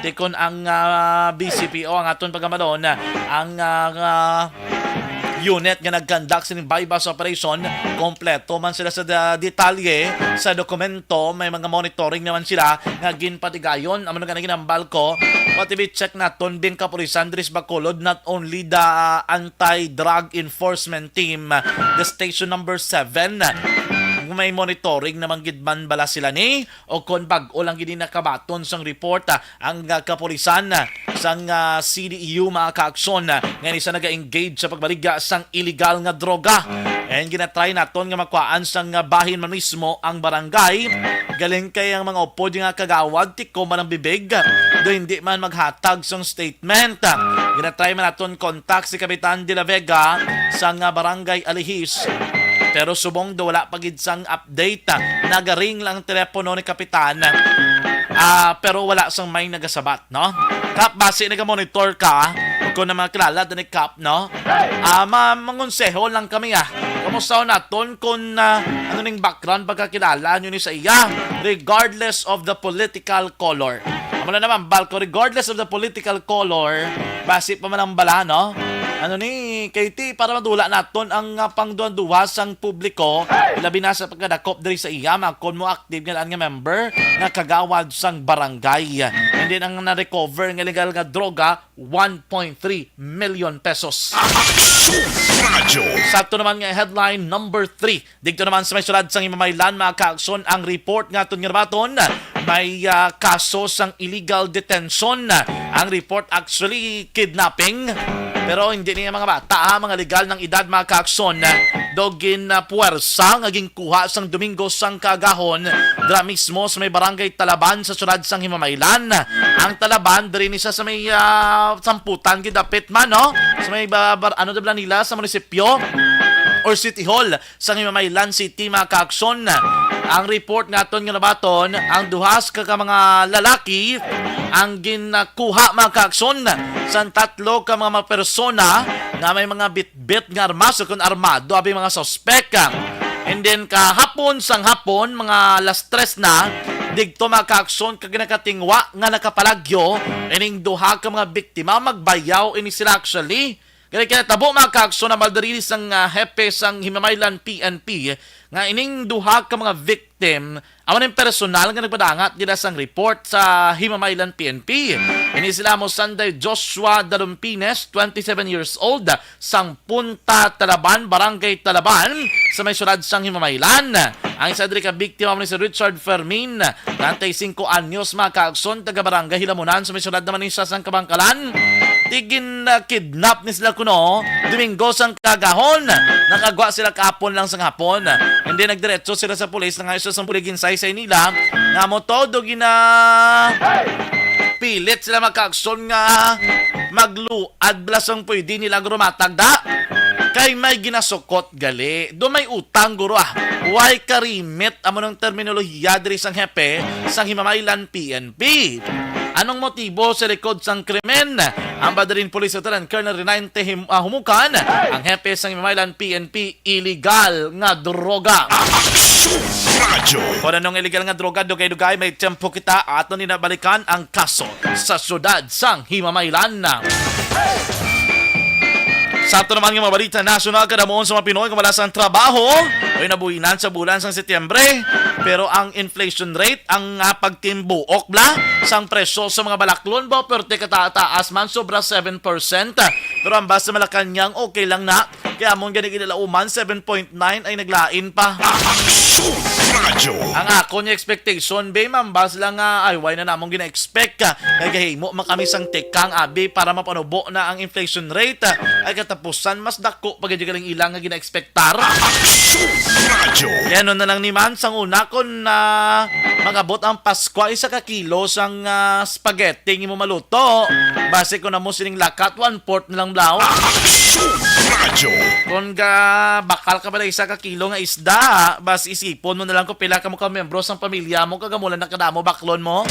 tikon ang BCPO ang aton pagamalon ang unit nga nag-conduct sining bypass operation. Kompleto man sila sa detalye sa dokumento, may mga monitoring naman sila nga ginpatigayon amo nga ginambal ko pati check naton din kapulisan Andres Bacolod, not only the anti-drug enforcement team, the station number 7 may monitoring naman gidman bala sila ni o kon bag-o lang gid nakabaton sang report ang kapulisan sang CDEU mga kaaksyon nga isa naga-engage sa pagbaligya sang illegal nga droga. And ginatry naton nga makuhaan sang bahin man mismo ang barangay. Galing kay ang mga upod nga kagawad tiko man ang bibig do hindi man maghatag sang statement. Ginatry man naton contact si Kapitan De La Vega sang barangay Alihis, pero subong do wala pagid sang update. Nagaring lang ang telepono ni Kapitan. Pero wala sang may nagasabat, no? Kap, base naga-monitor ka, kung na mga kilala ni Kap, no? Mangonseho lang kami, kamusta naton kung ano ning background pagkakilala nyo ni sa iya, regardless of the political color. Amo na naman, Balko, regardless of the political color, base pa man ang bala, no? Ano ni Katie, para madula naton ang pangduan-duwa sang publiko, labi na sa pagkadakop diri sa iya, makon mo active nga nga member nga kagawad sang barangay. And then ang na-recover nga legal nga droga, 1.3 million pesos. Sakto naman nga headline number 3. Dito naman sa may sulad sang Himamaylan, mga kaaksyon, ang report nga aton nga baton, may kaso sang illegal detention. Ang report actually kidnapping, pero hindi niya mga bata, mga legal ng edad, mga kaaksyon, dogin puwersa ngaging kuha sang Domingo sang kagahon dra mismo sa may barangay Talaban sa sulad sang Himamaylan. Ang Talaban diri ni sa may samputan gidapit man, no? Sa may ano dabla nila sa munisipyo or City Hall sa Himamaylan City, mga kaaksyon. Ang report naton nga nabaton, ang duhas ka mga lalaki ang ginakuha, mga kaaksyon, sa tatlo ka mga persona na may mga bit-bit nga armas o kung armado abi mga suspect. And then kahapon sang hapon, mga alas 3 na, digto mga kaaksyon kag nakatingwa nga nakapalagyo ining duha ka mga biktima magbayaw ini sila actually. Kaya kinatabo, mga kaaksyon, na maldari sang hepe sang Himamaylan PNP nga ining duha ka mga victim awan yung personal nga nagpadangat nila sang report sa Himamaylan PNP. Ini sila mo Sunday Joshua Dalumpines, 27 years old, sang Punta Talaban, Barangay Talaban, sa may sulad sang Himamaylan. Ang isa diri ka biktima mo ni si Richard Fermin, 35 anyos, mga kaaksyon, taga Barangay Hilamunan, sa may sulad naman ni sang Kabangkalan. Tigin kidnap ni sila kuno Domingo sang kagahon. Nakagwa sila kahapon lang sang hapon. Hindi nagdiretso sila sa pulis na nga isa sang puligin say nila nga mo todo pilit sila magkaakson nga magluad blasang pwede nila grumatag da kay may ginasukot gali do may utang guro why karimit amo ng terminolohiya diri sang hepe sang Himamaylan PNP. Anong motibo sa likod sang krimen? Ang Badarin Police Lieutenant Colonel Renainte humukan ang hepe sang Himamaylan PNP illegal nga droga. Kung anong illegal nga droga, dugay-dugay may tempo kita at ninabalikan ang kaso sa syudad sang Himamaylan. Sa ito naman yung mabalita nasyonal, kadamoon sa mga Pinoy kumala sa trabaho ay nabuhinan sa bulan sang Setyembre. Pero ang inflation rate, ang pagtimbuok sang presyo sa mga balaklon ba, perte katataas man, sobra 7%. Pero ang basta Malacanang, okay lang na. Kaya mong ganigilauman, 7.9 ay naglain pa. Ang ako niya expectation, be, mambas lang ay why na namong gina-expect ka. Nagahimo makami sang tekang abi para mapanubo na ang inflation rate. Ay katapusan, mas dako pag galing ilang nga gina-expectar. Yan na lang ni man sang una kon na magabot ang Pasko isa ka kilo sang spaghetti mo maluto. Base ko na mo sining lakat 1/4 na lang blaw. Kung bakal ka pala isa ka kilo nga isda, bas isipon mo na lang kung pila ka mo ka membro sang pamilya mo, kagamulan na kadamo baklon mo.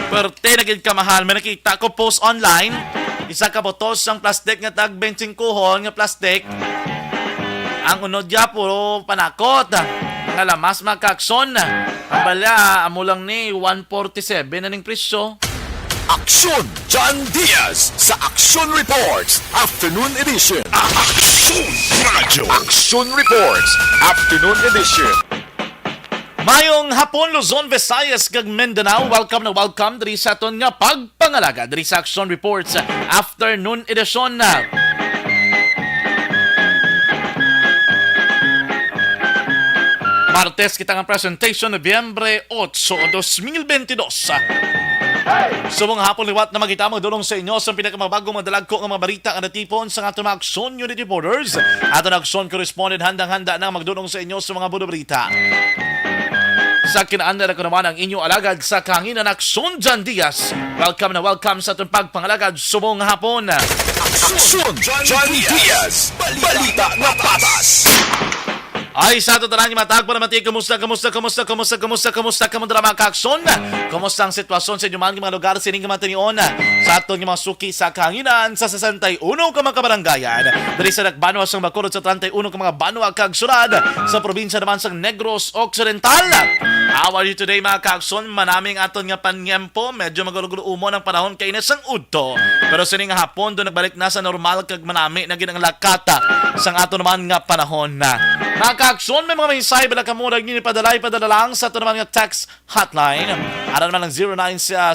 Perte naging kamahal, may nakita ko post online, isa ka botos sang plastic nga tag 25 nga plastic. Ang unod ya puro panakot. Ang alamas makakson. Ang bala amo lang ni 147 na ning presyo. Aksyon! John Diaz sa Action Reports Afternoon Edition. Aksyon Radyo. Action Reports Afternoon Edition. Mayong hapon, Luzon, Visayas, kag Mindanao. Welcome na welcome diri sa aton nga pagpangalaga diri sa Action Reports Afternoon Edition. Martes kita nga presentation, Nobyembre 8, 2022. Subong hapon liwat na magita magdulong sa inyo sa pinakamabagong madalag ko ng mga balita ang natipon sa atong mga Action Unit Reporters. Atong Action Correspondent handang-handa na magdulong sa inyo sa mga budo-balita. Sa kinaanda na ko naman ang inyong alagad sa kahanginan Aksyon John Diaz. Welcome na welcome sa atong pagpangalagad subong hapon. Aksyon John Diaz. Balita na patas. Ay, sa ito talang matag para mati, kamusta mga ka-aksyon? Kamusta ang sitwasyon sa inyong mga lugar sining kamatanion? Sa ito mga suki sa kahanginan sa 61 ka mga kabaranggayan. Dari sa Nagbanwa sang Bacolod sa 31 ka mga banwa kagsurad sa probinsya naman sa Negros Occidental. How are you today mga ka-aksyon? Manaming aton nga panyempo, medyo magulo-gulo umon ang panahon kay inesang udto. Pero sining hapon doon nagbalik na sa normal kag manami na ginang lakata sang aton naman nga panahon na. Mga ka-aksyon, may mga mensahe bala ka muna nyo ipadala lang sa ito naman yung text hotline. Ara naman ang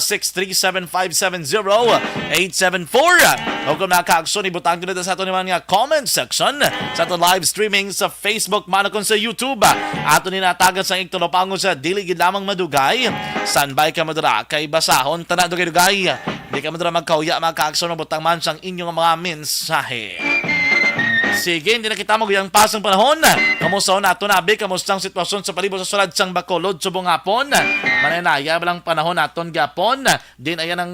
0967570874. O kung mga ka-aksyon, ibutang nyo na sa ito naman yung comment section sa ito live streaming sa Facebook, manakon sa YouTube. Ato ninatagan sa iktulopango sa diligid lamang madugay. Sanbay ka madura kay basahon tanan dugay-dugay. Di ka madura magkauya mga ka-aksyon, mabutang man sang inyong mga mensahe. Sige, hindi na kita magyang pasang panahon. Kamusta nato nabi? Kamusta ang sitwasyon sa palibot sa sulad sang Bacolod subong hapon? Mananaya balang panahon naton gapon. Din ayan ang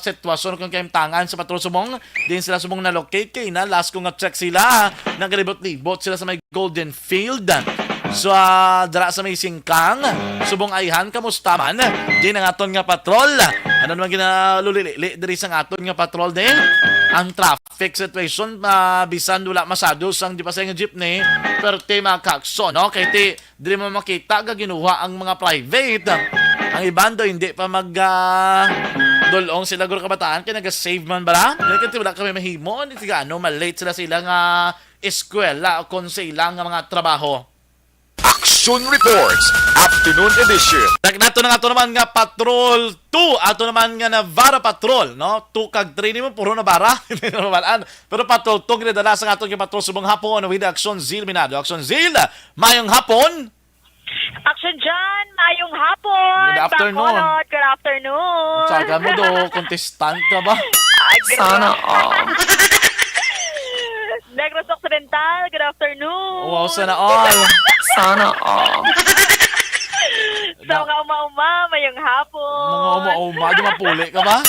sitwasyon kung kayong tangan sa patrol subong. Din sila subong na-locate kay na. Last ko nga check sila. Nagalibot-libot sila sa may Golden Field. So, dara sa may Singkang. Subong ayhan, kamusta man? Din ang aton nga patrol. Ano naman ginalulili diri sang aton nga patrol din? Ang traffic situation, bisan wala masyado sang di pa sa nga jeepney, pero te mga ka-aksyon, no? Kaya te, di mo makita ka ginuha ang mga private. Ang iban daw, hindi pa dolong sila guro kabataan, kaya nag-save man ba? Kaya wala kami mahimo, hindi siya malate sila silang eskwela o kung sa ilang mga trabaho. Action Reports Afternoon Edition. Nato na nga ito naman nga Patrol 2. Ato naman nga Navara Patrol. No? 2 kag 3 mo, puro Navara. Hindi na mabalaan. Pero Patrol 2, ginadala sa nga ito nga Patrol subong hapon. With Action Zil Minado. Action Zil, mayong hapon. Action John, mayong hapon. Good afternoon. Bacolod, good afternoon. Saga mo do, contestant ka ba? Sana all. Negros Occidental, good afternoon. Wow, sana all. Sana all. Sa mga uma-uma, mayong hapon. Mga uma-uma, di mapuli ka ba?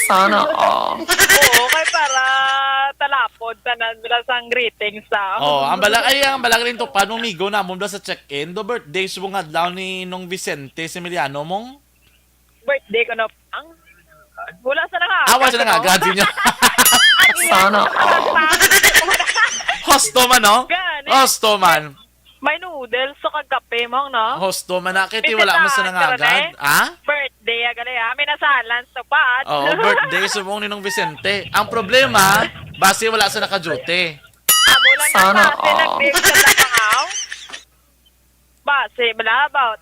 Sana all. Oo, kay para talapod tanan nila sang greetings sa. Oh, ang balag rin to paano migo na mo sa check-in do birthday subong adlaw ni nung Vicente Similiano mong. Birthday ko na pang. Wala sa nga. Awa siya na nga, grabe niya. Sana all. Hosto man, no? Gani. Hosto man. May noodles so kagape mo, no? Hosto man na. Kiti wala mo sa nangagad. Ha? Birthday, agali ha. May nasalan sa paat. Oo, birthday subong ni nung Vicente. Ang problema, base wala sa naka-duty. Amo lang Sana na base, all. nag-bake sa lapangaw. Base, malabaw.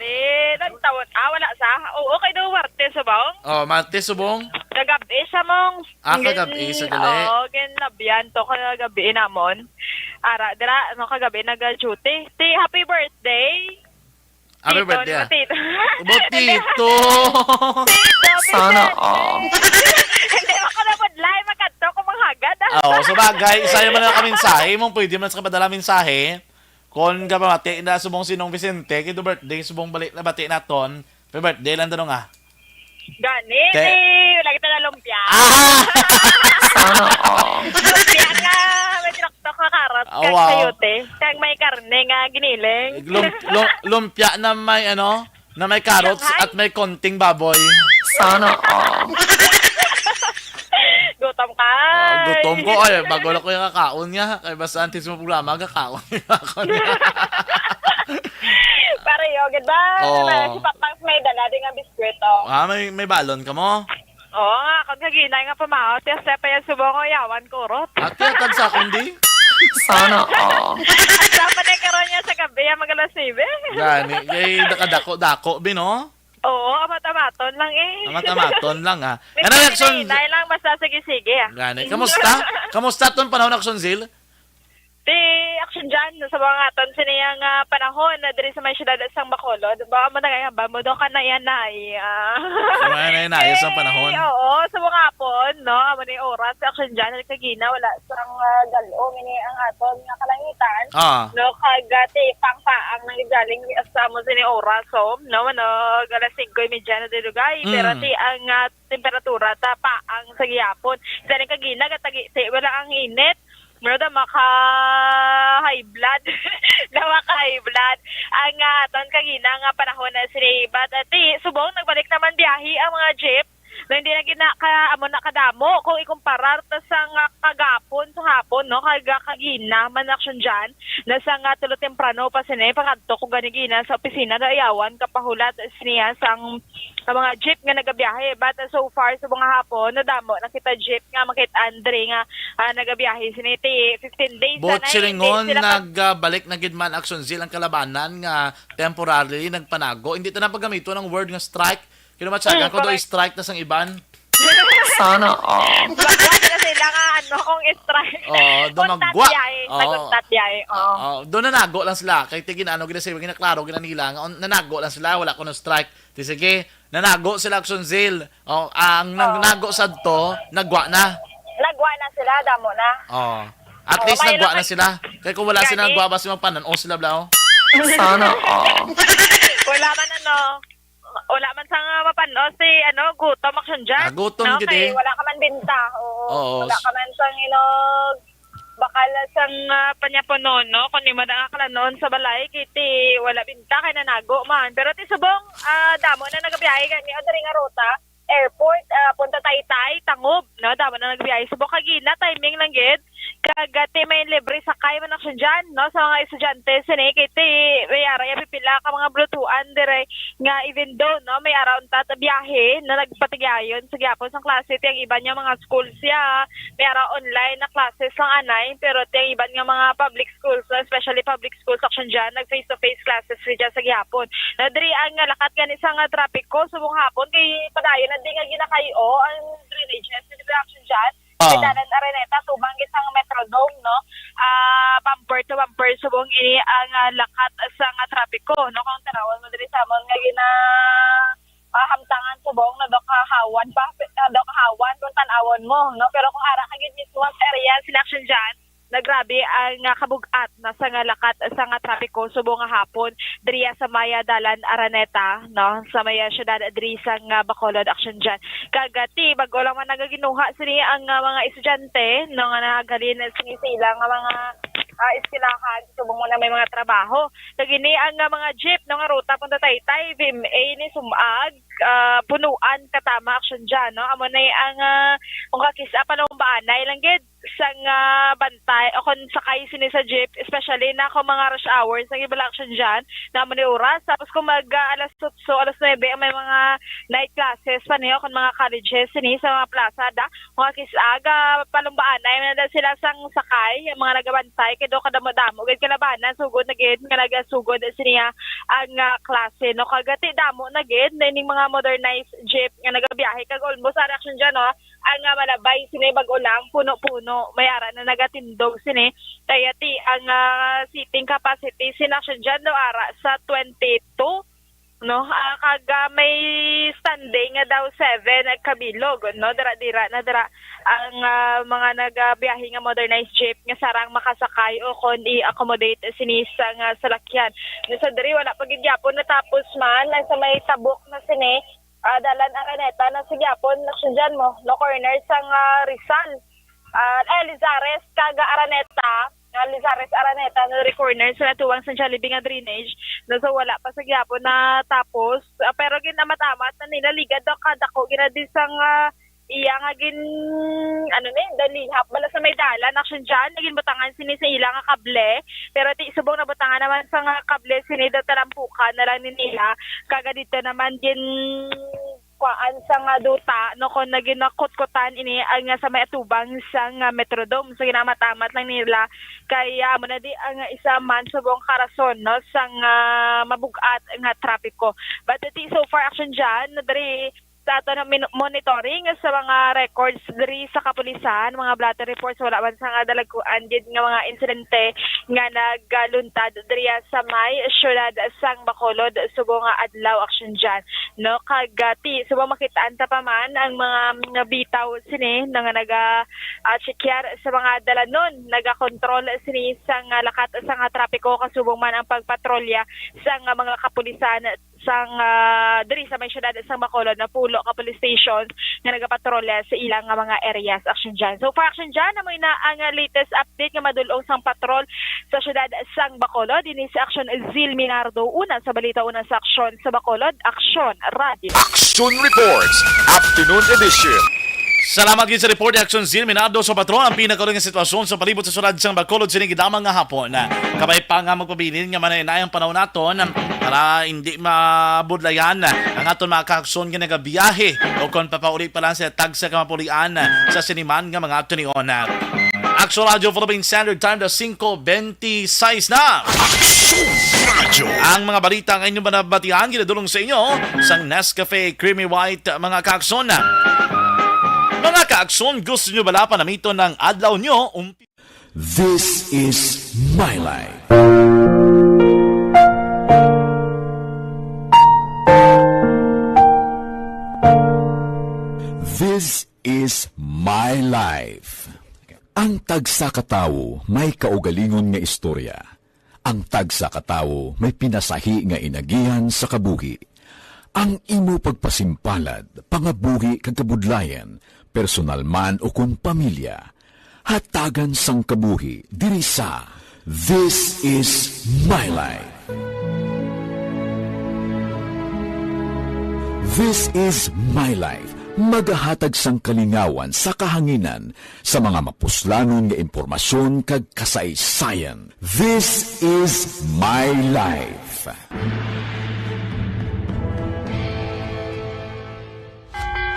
Nagtawad. Wala sa. Oo, okay daw, warte sa baong. Oh, mate subong. Kagabi sa mong. Kagabi sa gali. Oo, ginabihan to kagabi namon. Ara, dira, kagabi nag-duty. Happy birthday. Happy Tito, birthday. ni Tito. Botito. Sana all. Hindi ako na live magkanto kung manghagad. Oo, sa bagay, isayo man na ka mensahe. Mong pwede man sa kapadala mensahe. Kung ka bati na subong sinong Vicente, kito birthday, subong balik na bati naton. Happy birthday lang tanong Gani, wala kita na lumpia. Sana all. Lumpia nga, may traktok na karat Oh, kag wow. sayote. Kag may karne nga giniling. Lumpia na may na may carrots Shanghai? at may konting baboy. Sana all. Gutom ka. Gutom ko ay bago lang ko yung kakaon niya. Kaya basta antis mo programa kakaon niya. Pare, yogid ba? Oo. Si Pakpak may dala din nga biskwit, oh. May balon ka mo? Oo nga, kung kaginay nga pamao, tiyas pa yan subong o yawan kurot. At tiyatag sa kundi. Sana all. At dapat ay karoon niya sa gabi, ang magalasibe. Gani, kay nakadako-dako, bino. Oo, amat-amaton lang eh. Amat-amaton lang, ha. May Ano, Action? kaginay lang, basta sige-sige ah. Gani, kamusta? Kamusta ton panahon, Action Zil? Di action dyan sa mga aton siniyang panahon na diri sa may syudad sang Bacolod. Baka mo na ba mo do ka na yan na May nainayos ang panahon. Oo, sa mga hapon, no? Amo ni oras sa action dyan nagkagina wala sang galo mini ang aton nga kalangitan. No kagati pang-paang nang galing sa mo sini oras so no alas 5:30 na dilugay pero ti ang temperatura ta paang sa gihapon. Sa kagina gatagi wala ang init. Meron na maka-high blood. na maka-high blood. Ang aton kagina nga panahon na sinibat. At subong, nagbalik naman biyahe ang mga jeep. Na hindi na amo na kadamo. Kung ikumparar ta sa kagapon, sa hapon, no? Kagina, manaksyon dyan. Nasa nga tulo temprano pa sinay. Pagkanto ko ganigina sa opisina na ayawan. Kapahulat siniya sang mga jeep nga nagabiyahe. But so far, sa mga hapon, nadamo. Nakita jeep nga, makita Andre nga nagabiyahe. Siniti 15 days. Bot silingon, nagbalik na gidman Action Zil ang kalabanan nga temporarily nagpanago. Hindi ito na paggamito ng word nga strike. Kinumatsagan ko doon strike na sang iban. Sana all. Magwa na sila nga, kung strike. Dumagwa. Naguntat biyahe. Doon nanago lang sila. Kaya tigin ginasiba, ginaklaro, ginanila. Nanago lang sila, wala ko no strike. Di sige, nanago sila Action Zil. Ang nanago sa to, nagwa na. Nagwa na sila, damo na. At least nagwa na sila. Kaya kung wala sila nagwa, basta magpanan, sila blao. Sana all. Wala man wala man sang mapano si gutom action dyan. Gutom no? gid Kay eh. wala ka man binta. Oo. Wala ka man sang inog bakal sang panyaponon, no? Kung di mo na noon sa balay, kiti wala binta kay nanago man. Pero ti subong, damo na nagabiyahe kani o nga ruta, airport, punta Taytay, Tangob, no? Damo na nagabiyahe. Subong kagina, timing lang gid. Kagati may libre sakay man action dyan, no? Sa mga estudyante, sinikiti, may ara, pipila ka mga blutuan, dire, nga even though, no? May araw ta biyahe, na nagpatigyayon sa gyapon sa klase, tiyang iba niya mga schools siya, may araw online na classes sang anay, pero tiyang iba nga mga public schools, no? Especially public schools action dyan, nag face-to-face classes siya sa gyapon. Na dire, ang lakat gani sa nga trapiko, subong hapon, kay padayon, na di nga ginakayo, ang drainages, di ba action dyan? Dalan Araneta, tumanggit sang Metrodome, no? Bumper to bumper, subong ini ang lakat sa nga trapiko, no? Kung tanawan mo diri sa amon nga gina hamtangan subong na dokahawan pa, dokahawan kung tanawon mo, no? Pero kung ara ka gid mismo sa area selection dyan, nagrabe ang kabugat na sa nga lakat sa nga trapiko subong nga hapon diriya sa Maya Dalan Araneta, no? Sa Maya syudad diri sa nga Bacolod action dyan. Kagati bago lang man nagaginuha sini ang mga estudyante no nga nagalin sila nga mga iskilahan subong mo na may mga trabaho. Kagini ang mga jeep no nga ruta punta Taytay, VMA ni Sumag, punuan katama action dyan, no? Amo na ang kung kakisa pa nung baanay lang gid sang bantay o kung sakay sini sa jeep, especially na kung mga rush hours ang ibang action dyan na mo ni oras, tapos kung alas 8 alas 9 may mga night classes pa niyo kung mga colleges sini sa mga plaza da mga kisaga palumbaan ay na sila sang sakay ang mga nagabantay kay do kadamo-damo gid kalabanan sugod na gid nga nagasugod siniya ang klase no kagati damo na gid ning mga modernized jeep nga nagabiyahe kag almost action dyan no ang malabay sini bag-o lang puno-puno may ara na nagatindog sini kaya ti ang seating capacity sinaksyon dyan no ara sa 22 no kaga may standing nga daw 7 kabilog no dira na dira ang mga nagabiyahe nga modernized jeep nga sarang makasakay o kon i-accommodate sinisa nga salakyan sa diri wala pag gyapon natapos man sa may tabok na sini Dalan Araneta na sa gyapon naksyon dyan mo no corner sang Rizal Lizares kaga Araneta Lizares Araneta na corner sa natuwang sa Jollibee nga drainage na so wala pa sa gyapon na tapos pero ginamatamat na nila ligad daw kadako ginadi sang iya nga gin dalihap bala sa may dalan action dyan naging butangan sini sa ilang nga kable pero ti subong na butangan naman sa nga kable sini daw talampukan na lang nila kaga dito naman din kwaan sa nga duta no kon naginakot-kotan ini ang nga sa may atubang sa nga Metrodome so ginamatamat lang nila kaya mo na di ang isa man subong karason no sa nga mabugat nga trapiko but iti so far action dyan dari sa ato na monitoring sa mga records diri sa kapulisan, mga blatter reports wala man sa nga dalaguan gid nga mga insidente nga nagaluntad diri sa may syudad sang Bacolod subo nga adlaw action dyan. No kagati subo makitaan ta pa man ang mga bitaw sini nga naga checkar sa mga dalanon, naga-control sini sa nga lakat sa nga trapiko kasubong man ang pagpatrolya sa nga mga kapulisan sang diri sa may syudad sang Bacolod na pulo ka police stations nga nagapatrolya sa ilang nga mga areas action dyan. So for action dyan namoy na ang latest update nga madulong sang patrol sa syudad sang Bacolod dinhi sa Action Zil Minardo una sa balita una sa aksyon sa Bacolod Action Radio. Action Reports, Afternoon Edition. Salamat gid sa report Action Zil Minado sa patron ang pinakaulong nga sitwasyon sa palibot sa syudad sang Bacolod sini gidamang nga hapon. Kabay pa nga magpabilin nga manayang panahon naton para hindi mabudlayan ang aton mga kaaksyon nga nagabiyahe o kon papauli pa lang sa tag sa kamapulian sa siniman nga mga tunion. Action Radio Philippine Standard Time na 5:26 na. Action Radio. Ang mga balita ang inyong banabatihan ginadulong sa inyo sang Nescafe Creamy White mga kaaksyon. Mga kaaksyon, gusto nyo bala panamito ng adlaw nyo? This is my life. This is my life. Ang tagsa katawo may kaugalingon nga istorya. Ang tagsa katawo may pinasahi nga inagihan sa kabuhi. Ang imo pagpasimpalad, pangabuhi kag kabudlayan, personal man o kung pamilya, hatagan sang kabuhi diri sa This is my life. This is my life. Magahatag sang kalingawan sa kahanginan sa mga mapuslanon nga impormasyon kag kasaysayan. This is my life.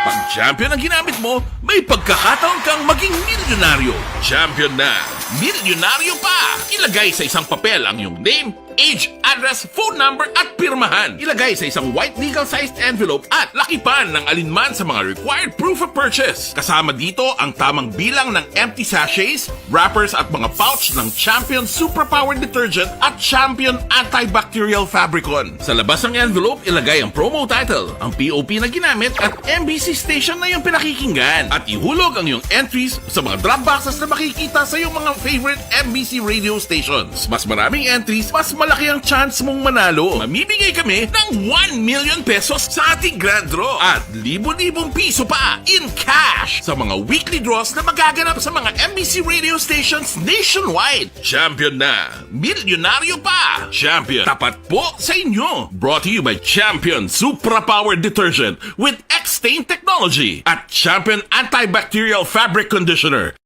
Pag champion ang ginamit mo, may pagkakataon kang maging milyonaryo. Champion na, milyonaryo pa! Ilagay sa isang papel ang iyong name, age, address, phone number at pirmahan. Ilagay sa isang white legal-sized envelope at lakipan ng alinman sa mga required proof of purchase. Kasama dito ang tamang bilang ng empty sachets, wrappers at mga pouch ng Champion Superpower Detergent at Champion Antibacterial Fabricon. Sa labas ng envelope, ilagay ang promo title, ang POP na ginamit at MBC station na iyong pinakikinggan. At ihulog ang iyong entries sa mga drop boxes na makikita sa iyong mga favorite MBC radio stations. Mas maraming entries, mas malaki ang chance mong manalo. Mamimigay kami ng 1 million pesos sa ating grand draw at libo-libong piso pa in cash sa mga weekly draws na magaganap sa mga MBC radio stations nationwide. Champion na, milyonaryo pa. Champion, tapat po sa inyo. Brought to you by Champion Superpower Detergent with X-Stain Technology at Champion Antibacterial Fabric Conditioner.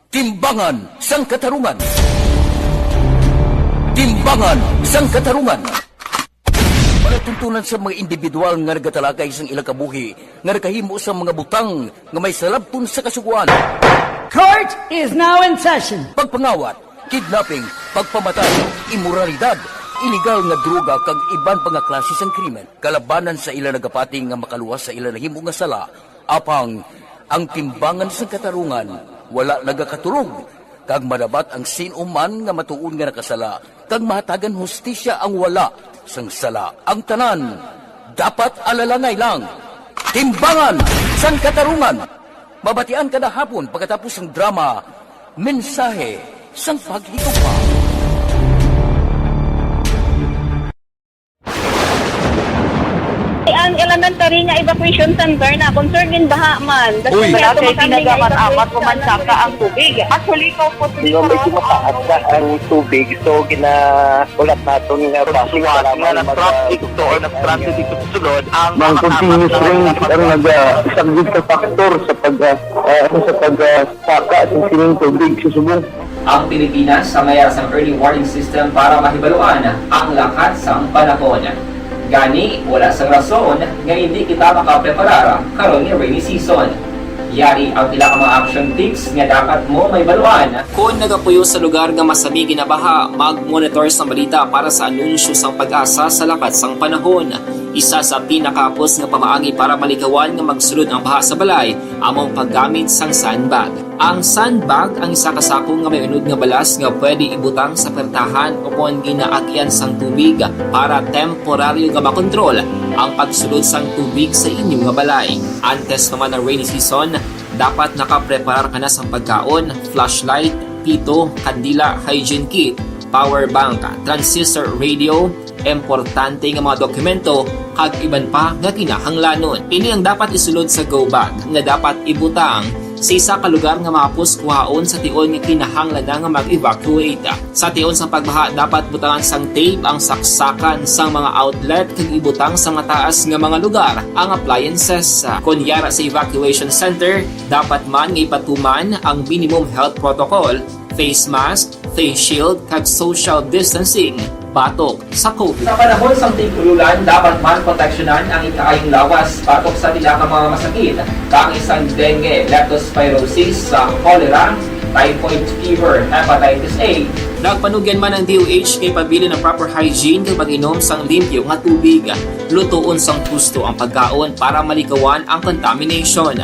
Timbangan sang katarungan. Timbangan sang katarungan. Palatuntunan sa mga individual nga nagatalagay sang ilang kabuhi nga nakahimo sa mga butang nga may salabton sa kasuguan. Court is now in session. Pagpangawat, kidnapping, pagpamatay, imoralidad, iligal nga droga kag iban pa nga klase sang krimen. Kalabanan sa ilang nagapating nga makaluwas sa ilang nahimo nga sala. Apang ang timbangan sang katarungan wala nagakatulog, kag madabat ang sinuman nga matuon nga nakasala, kag mahatagan hustisya ang wala sang sala. Ang tanan, dapat alalangay lang. Timbangan sang katarungan. Mabatian kada hapon pagkatapos ng drama, mensahe sang paghikupa. Ang elementary nga evacuation center na concern din baha man. Uy. Kaya Kaya pinagamat-amat evacuation pumansaka ang tubig. Actually, ikaw po Medyo mataas na ang tubig, so ginaulat natin nga Suwag nga ng traffic to or nag-traffic dito sa sulod ang mga continuous rain ang nag-isang sa factor sa pagsaka at sining tubig sa subong. Ang Pilipinas sa mayas ng early warning system para mahibaluan ang lakas ng panahon. Gani, wala sang rason nga hindi kita makapreparar karon ni rainy season. Yari ang pila ka mga action tips nga dapat mo may baluan. Kung nagapuyo sa lugar nga masabi ginabaha, mag-monitor sa balita para sa anunsyo sang pag-asa sa lakat sang panahon. Isa sa pinakapos nga pamaagi para malikawan nga magsulod ang baha sa balay, among paggamit sang sandbag. Ang sandbag ang isa ka sako nga may unod nga balas nga pwede ibutang sa pertahan o kung ginaagyan sang tubig para temporaryo nga makontrol ang pagsulod sang tubig sa inyong nga balay. Antes naman ng rainy season, dapat nakapreparar ka na sa pagkaon, flashlight, pito, kandila, hygiene kit, power bank, transistor radio, importante nga mga dokumento kag iban pa nga kinahanglanon. Ini ang dapat isulod sa go bag nga dapat ibutang sa isa ka lugar nga mapus kuhaon sa tion nga kinahanglan na nga mag-evacuate. Sa tion sa pagbaha dapat butangan sang tape ang saksakan sang mga outlet kag ibutang sa mataas nga mga lugar ang appliances. Kunyara sa evacuation center, dapat man nga ipatuman ang minimum health protocol, face mask, face shield kag social distancing. Batok sa COVID. Sa panahon sa tig-ululan, dapat man proteksyonan ang ikaayong lawas batok sa tila ka mga masakit, kang isang dengue, leptospirosis, cholera, typhoid fever, hepatitis A. Nagpanugyan man ang DOH kay pabili ng proper hygiene kay pag-inom sang limpyo nga tubig. Lutuon sang gusto ang pagkaon para malikawan ang contamination.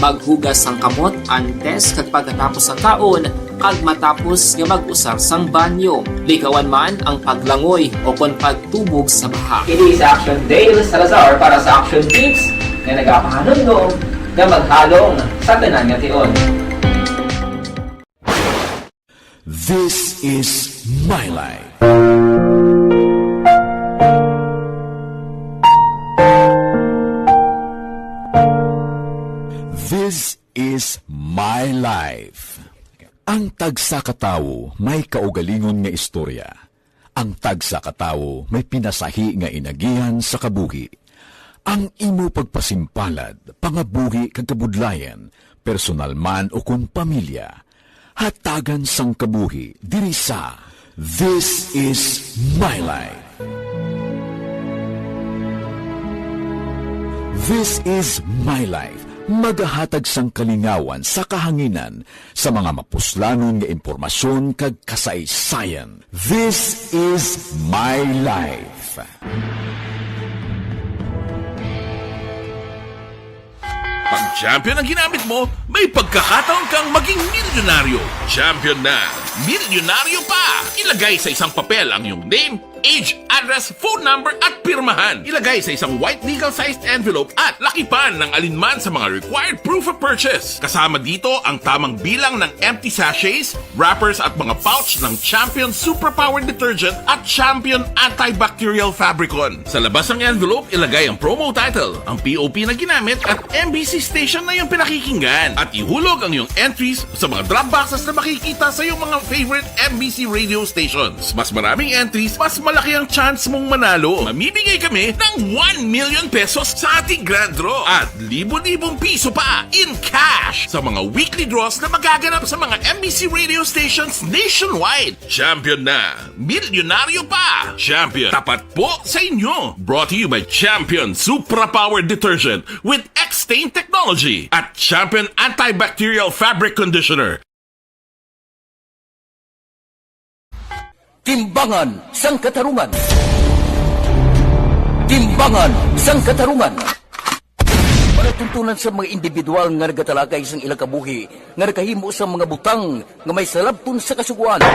Maghugas sang kamot antes kag pagkatapos ang kaon kag matapos nga mag-usar sang banyo. Likawan man ang paglangoy o kon pagtubog sa baha. Kini sa Action Dale Salazar para sa Action Tips nga nagapahanundong nga maghalong sa tanan nga tion. This is my life. This is my life. Ang tagsa katawo may kaugalingon nga istorya. Ang tagsa katawo may pinasahi nga inagihan sa kabuhi. Ang imo pagpasimpalad, pangabuhi kag kabudlayan, personal man o kun pamilya, hatagan sang kabuhi diri sa This is my life. This is my life. Magahatag sang kalingawan sa kahanginan sa mga mapuslanon nga impormasyon kag kasaysayan. This is my life. Pag champion ang ginamit mo, may pagkakataon kang maging milyonaryo. Champion na, milyonaryo pa! Ilagay sa isang papel ang iyong name, age, address, phone number at pirmahan. Ilagay sa isang white legal-sized envelope at lakipan ng alinman sa mga required proof of purchase. Kasama dito ang tamang bilang ng empty sachets, wrappers at mga pouch ng Champion Superpower Detergent at Champion Antibacterial Fabricon. Sa labas ng envelope, ilagay ang promo title, ang POP na ginamit at MBC station na yung pinakikinggan. At ihulog ang iyong entries sa mga drop boxes na makikita sa iyong mga favorite MBC radio stations. Mas maraming entries, mas malaki ang chance mong manalo. Mamimigay kami ng 1 million pesos sa ating grand draw at libo-libong piso pa in cash sa mga weekly draws na magaganap sa mga MBC radio stations nationwide. Champion na, milyonaryo pa. Champion, tapat po sa inyo. Brought to you by Champion Superpower Detergent with X-Stain Technology at Champion Antibacterial Fabric Conditioner. Timbangan sang katarungan. Timbangan sang katarungan. Panatuntunan sa mga individual nga nagatalagay sang ilang kabuhi nga nakahimo sa mga butang nga may salabton sa kasuguan.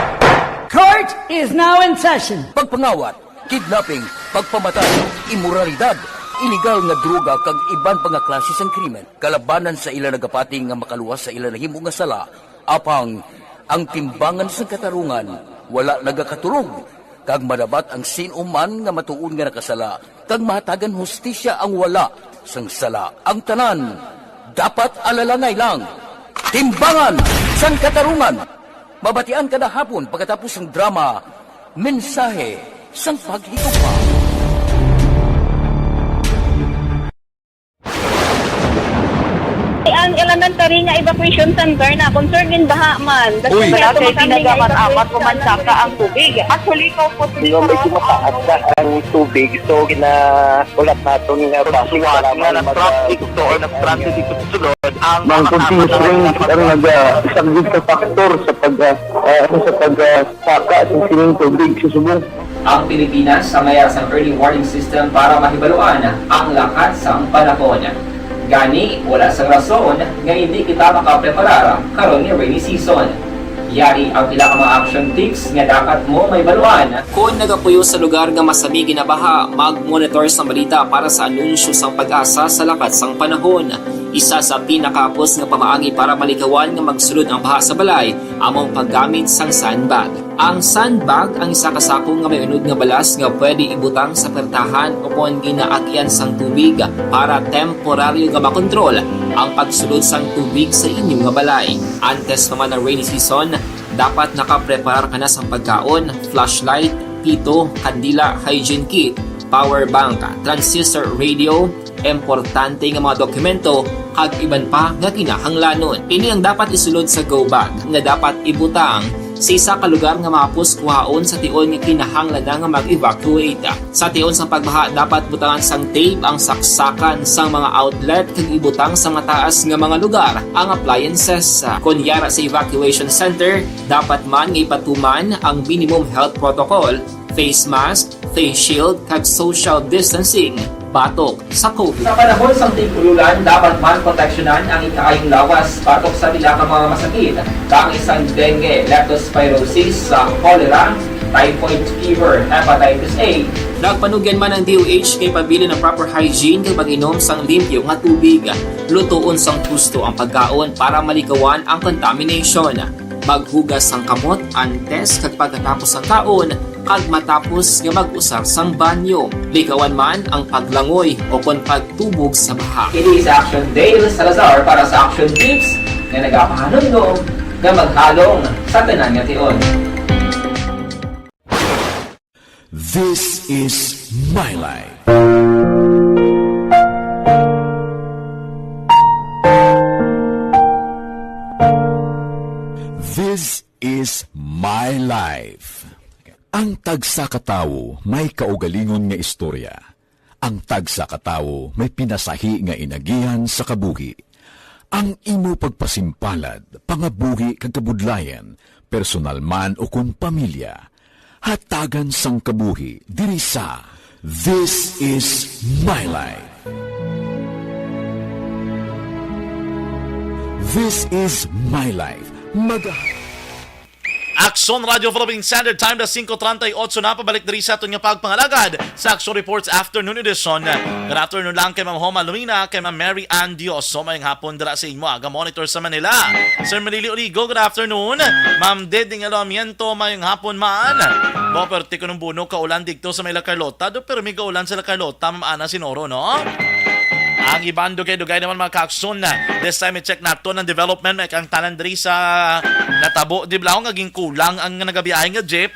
Court is now in session. Pagpangawat, kidnapping, pagpamatay, imoralidad, illegal nga droga kag iban pa nga klase sang krimen. Kalabanan sa ilang nagapating nga makaluwas sa ilang nahimo nga sala, apang ang timbangan sang katarungan wala nagakatulog, kag madabat ang sinuman nga matuon nga nakasala, kag mahatagan hustisya ang wala sang sala. Ang tanan, dapat alalangay lang. Timbangan sang katarungan. Mabatian kada hapon pagkatapos ng drama, mensahe sang paghikupa. Ang elementary nga evacuation center na concerned din baha man. Uy. Wala kayo pinagamat-amat pumansaka ang tubig. Actually, ikaw po So, medyo mataas na ang tubig. So, ulat natin nga Pagsuwat nga ng traffic to or nag-transit dito sa sulod, ang Mang considering ang isang good factor sa pagsaka at sining tubig sa subong. Ang Pilipinas sa mayas ng early warning system para mahibaluan ang lakas ng panahon. Gani, wala sa rason nga hindi kita makapreparar karon ni rainy season. Yari ang pila ka mga action tips nga dapat mo may baluan. Kung nagapuyo sa lugar nga masabi ginabaha, mag-monitor sa balita para sa anunsyo sang pag-asa sa lakat sang panahon. Isa sa pinakapos nga pamaagi para malikawan nga magsulod ang baha sa balay, among paggamit sang sandbag. Ang sandbag ang isa ka sako nga may unod nga balas nga pwede ibutang sa pertahan upon ginaagyan sang tubig para temporaryo nga makontrol ang pagsulod sang tubig sa inyong nga balay. Antes naman ng rainy season, dapat nakapreparar ka na sa pagkaon, flashlight, pito, kandila, hygiene kit, power bank, transistor radio, importante nga mga dokumento kag iban pa nga kinahanglanon. Ini ang dapat isulod sa go bag nga dapat ibutang sa isa ka lugar nga mapos kuhaon sa tion nga kinahanglan nga mag-evacuate. Sa tion sa pagbaha dapat butangan sang tape ang saksakan sang mga outlet kag ibutang sa mataas nga mga lugar ang appliances. Kunyara sa evacuation center, dapat man nga ipatuman ang minimum health protocol, face mask, face shield kag social distancing. Batok sa COVID. Sa panahon sa tig-ululan, dapat man proteksyonan ang ikaayong lawas batok sa pila ka mga masakit. Kang isang dengue, leptospirosis, cholera, typhoid fever, hepatitis A. Nagpanugyan man ang DOH kay pabili ng proper hygiene kay pag-inom sang limpyo nga tubig. Lutuon sang gusto ang pagkaon para malikawan ang contamination. Maghugas sang kamot antes kag pagkatapos ang kaon kag matapos nga mag-usar sang banyo. Likawan man ang paglangoy o kon pagtubog sa baha. Kini sa Action Dale Salazar para sa Action Tips nga nagapahanundong nga maghalong sa tanan nga tion. This is my life. This is my life. Ang tagsa ka tawo may kaugalingon nga istorya. Ang tagsa ka tawo may pinasahi nga inagihan sa kabuhi. Ang imo pagpasimpalad, pangabuhi kag kabudlayan, personal man o kun pamilya, hatagan sang kabuhi diri sa This is my life. This is my life. Action Radio Philippine Standard Time na 5:38 na pabalik diri sa aton nga pagpangalagad sa Action Reports Afternoon Edition. Good afternoon lang kay Ma'am Homa Lumina, kay Ma'am Mary Ann Dios. So mayang hapon dira sa inyo aga monitor sa Manila. Sir Melili Origo, good afternoon. Ma'am Deding Alomiento, mayang hapon man. Bo perti ko nung buno kaulan dito sa Mila Carlota, do pero may kaulan sa La Carlota, Ma'am Ana Sinoro, no? Ang ibang dugay-dugay naman mga kakson na. This time i-check nato ng development may kang tanan diri sa natabo. Di ba ngaging kulang ang nagabiyahe nga jeep.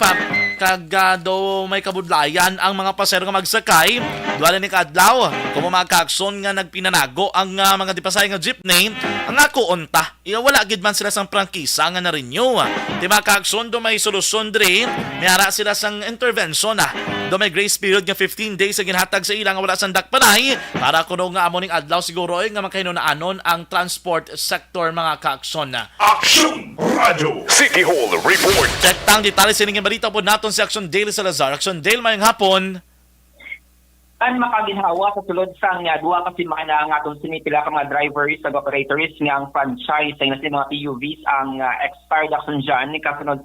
Kag do may kabudlayan ang mga pasero nga magsakay. Duwala ni kadlaw. Kung mga kakson nga nagpinanago ang mga dipasay nga jeepney, ang ako unta. Wala gid man sila sang prangkisa nga na-renew. Di mga kakson do may solusyon diri. May ara sila sang intervention do may grace period nga 15 days sa ginhatag sa ilang wala sang dakpanay para kuno nga amo ning adlaw siguro nga makahinunaanon ang transport sector mga kakson. Action Radio City Hall Report. Check tang detalye sining balita po naton si Action Dale Salazar. Action Dale mayang hapon. An makaginhawa sa sulod sang duwa kasi makina nga atong sinipila ka mga drivers ag operators nga ang franchise sa mga PUVs ang expired action dyan kasunod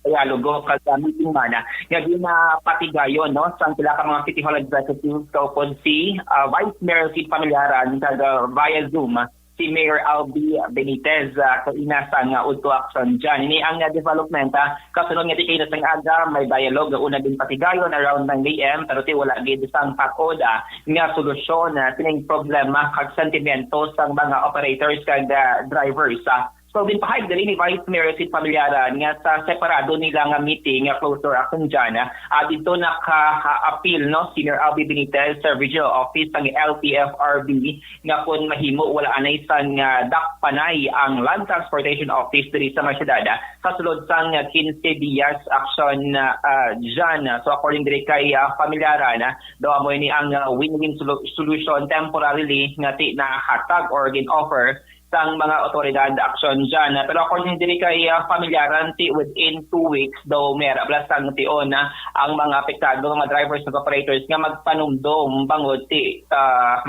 dialogo kada meeting mana nga di na patigayon no sang pila ka mga City Hall executives kaupod si Vice Mayor Sid Pamilyaran kada via Zoom si Mayor Albi Benitez kaina sang udto action dyan. Ini ang development kasunod nga di kayo sang aga may dialogue una din patigayon around 9 AM pero ti wala gid sang pakod nga solusyon tining problema kag sentimento sang mga operators kag drivers. So ginpahayag diri ni Vice Mayor Sid Pamilyara nga sa separado nila nga meeting nga closer action dyan dito naka-appeal no Senior Albi Benitez sa Regional Office ng LTFRB nga kung mahimo wala anay sang dakpanay ang Land Transportation Office diri sa Masyadada sa sulod sang 15 días action dyan. So according diri kay Pamilyara daw mo ni ang win-win solution temporarily nga ti na hatag or gin-offer sang mga otoridad action dyan. Pero according din kay Pamilyaran, within 2 weeks daw mera blasang tion ang mga apektado mga drivers ng operators nga magpanumdum bangod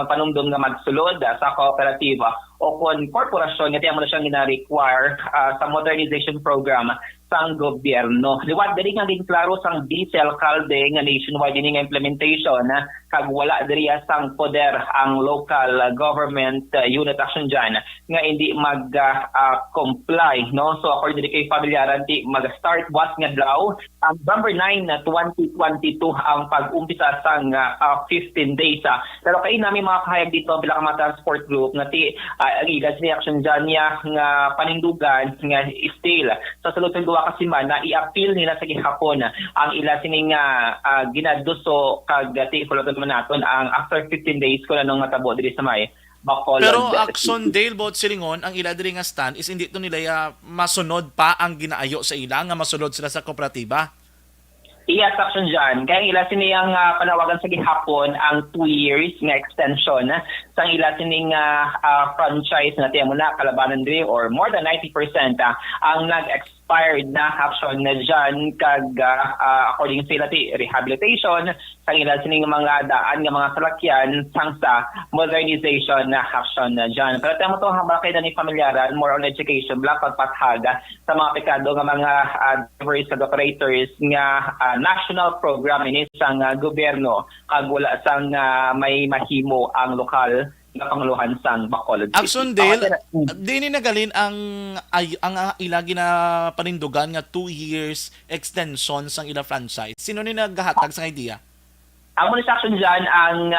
magpanumdum nga magsulod sa kooperatiba o kon korporasyon nga tiyan mo na siyang gina-require sa modernization program sang gobyerno. Liwat diri nga din klaro sang diesel kalde nga nationwide din nga implementation kag wala diri sang poder ang local government unit action dyan nga hindi mag-comply no. So according diri kay Pamilyaran mag-start was nga daw ang November 9 2022 ang pag-umpisa sang 15 days. Pero kay namin mga kahayag dito ang bilang mga transport group nga ang ilas reaction dyan nga panindugan nga still sa sulod ng duwa kasi man na i-appeal nila sa gihapon ang ila sining ginaduso kag sulod man naton ang after 15 days ko na nung matabo diri sa may Bacolod. Pero Action Dale bot silingon ang ila diri nga stand is hindi to nila masunod pa ang ginaayo sa ila nga masunod sila sa kooperatiba. Iya action dyan. Kaya ila siniyang panawagan sa gihapon ang 2 years nga extension sa ila sining franchise na tiyan mo na kalabanan diri or more than 90% ang nag-expired na action na dyan kag according sa ila rehabilitation sa ila sining mga daan nga mga salakyan sang sa modernization na action na dyan. Pero tiyan mo to habang kay ni Pamilyaran more on education black pagpathaga sa mga pekado nga mga drivers ag operators nga national program ini sang gobyerno kag wala sang may mahimo ang lokal nga panguluhan sang Bacolod City. Action Dale, dini nagalin ang ilagi na panindugan nga 2 years extension sang ila franchise. Sino ni naghahatag sang idea? Ang muna sa action dyan, ang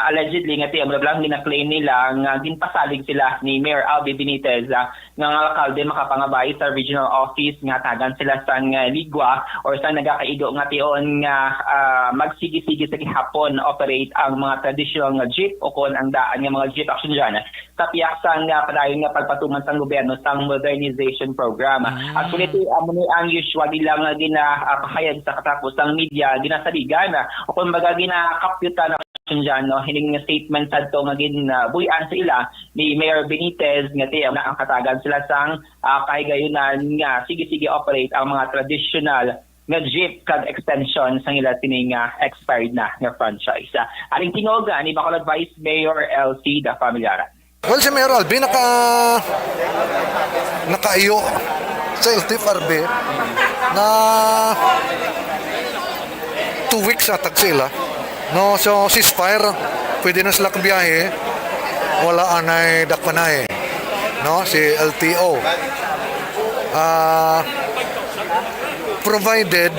allegedly nga tiyam lang gina-claim nila nga ginpasalig sila ni Mayor Albi Benitez nga alkalde makapangabay sa regional office nga tagan sila sa ligwa or sa nagakaido nga tiyon nga magsigi-sige sa gihapon operate ang mga traditional nga jeep o kon ang daan nga mga jeep action dyan sa piyaksan nga padayon nga pagpatuman sa gobyerno sa modernization program. Actually, ang usually lang nga ginapahayag sa katapos ng media ginasaligan o kung baga ginakapyutan na dyan, no? Hining statement sa ito nga buyan sa ila ni Mayor Benitez nga tiyaw na ang katagan sila sang kahigayunan nga sige-sige operate ang mga traditional nga jeep kag extension sang ila tining expired na nga franchise. Aring tinog ni Bacolod Vice Mayor LC da Pamilyara. Well, si Mayor Albi nakaiyo sa LTFRB na 2 weeks atag sila. No, so ceasefire, pwede na sila kabiyahe, wala anay dakpanay. No, si LTO. Provided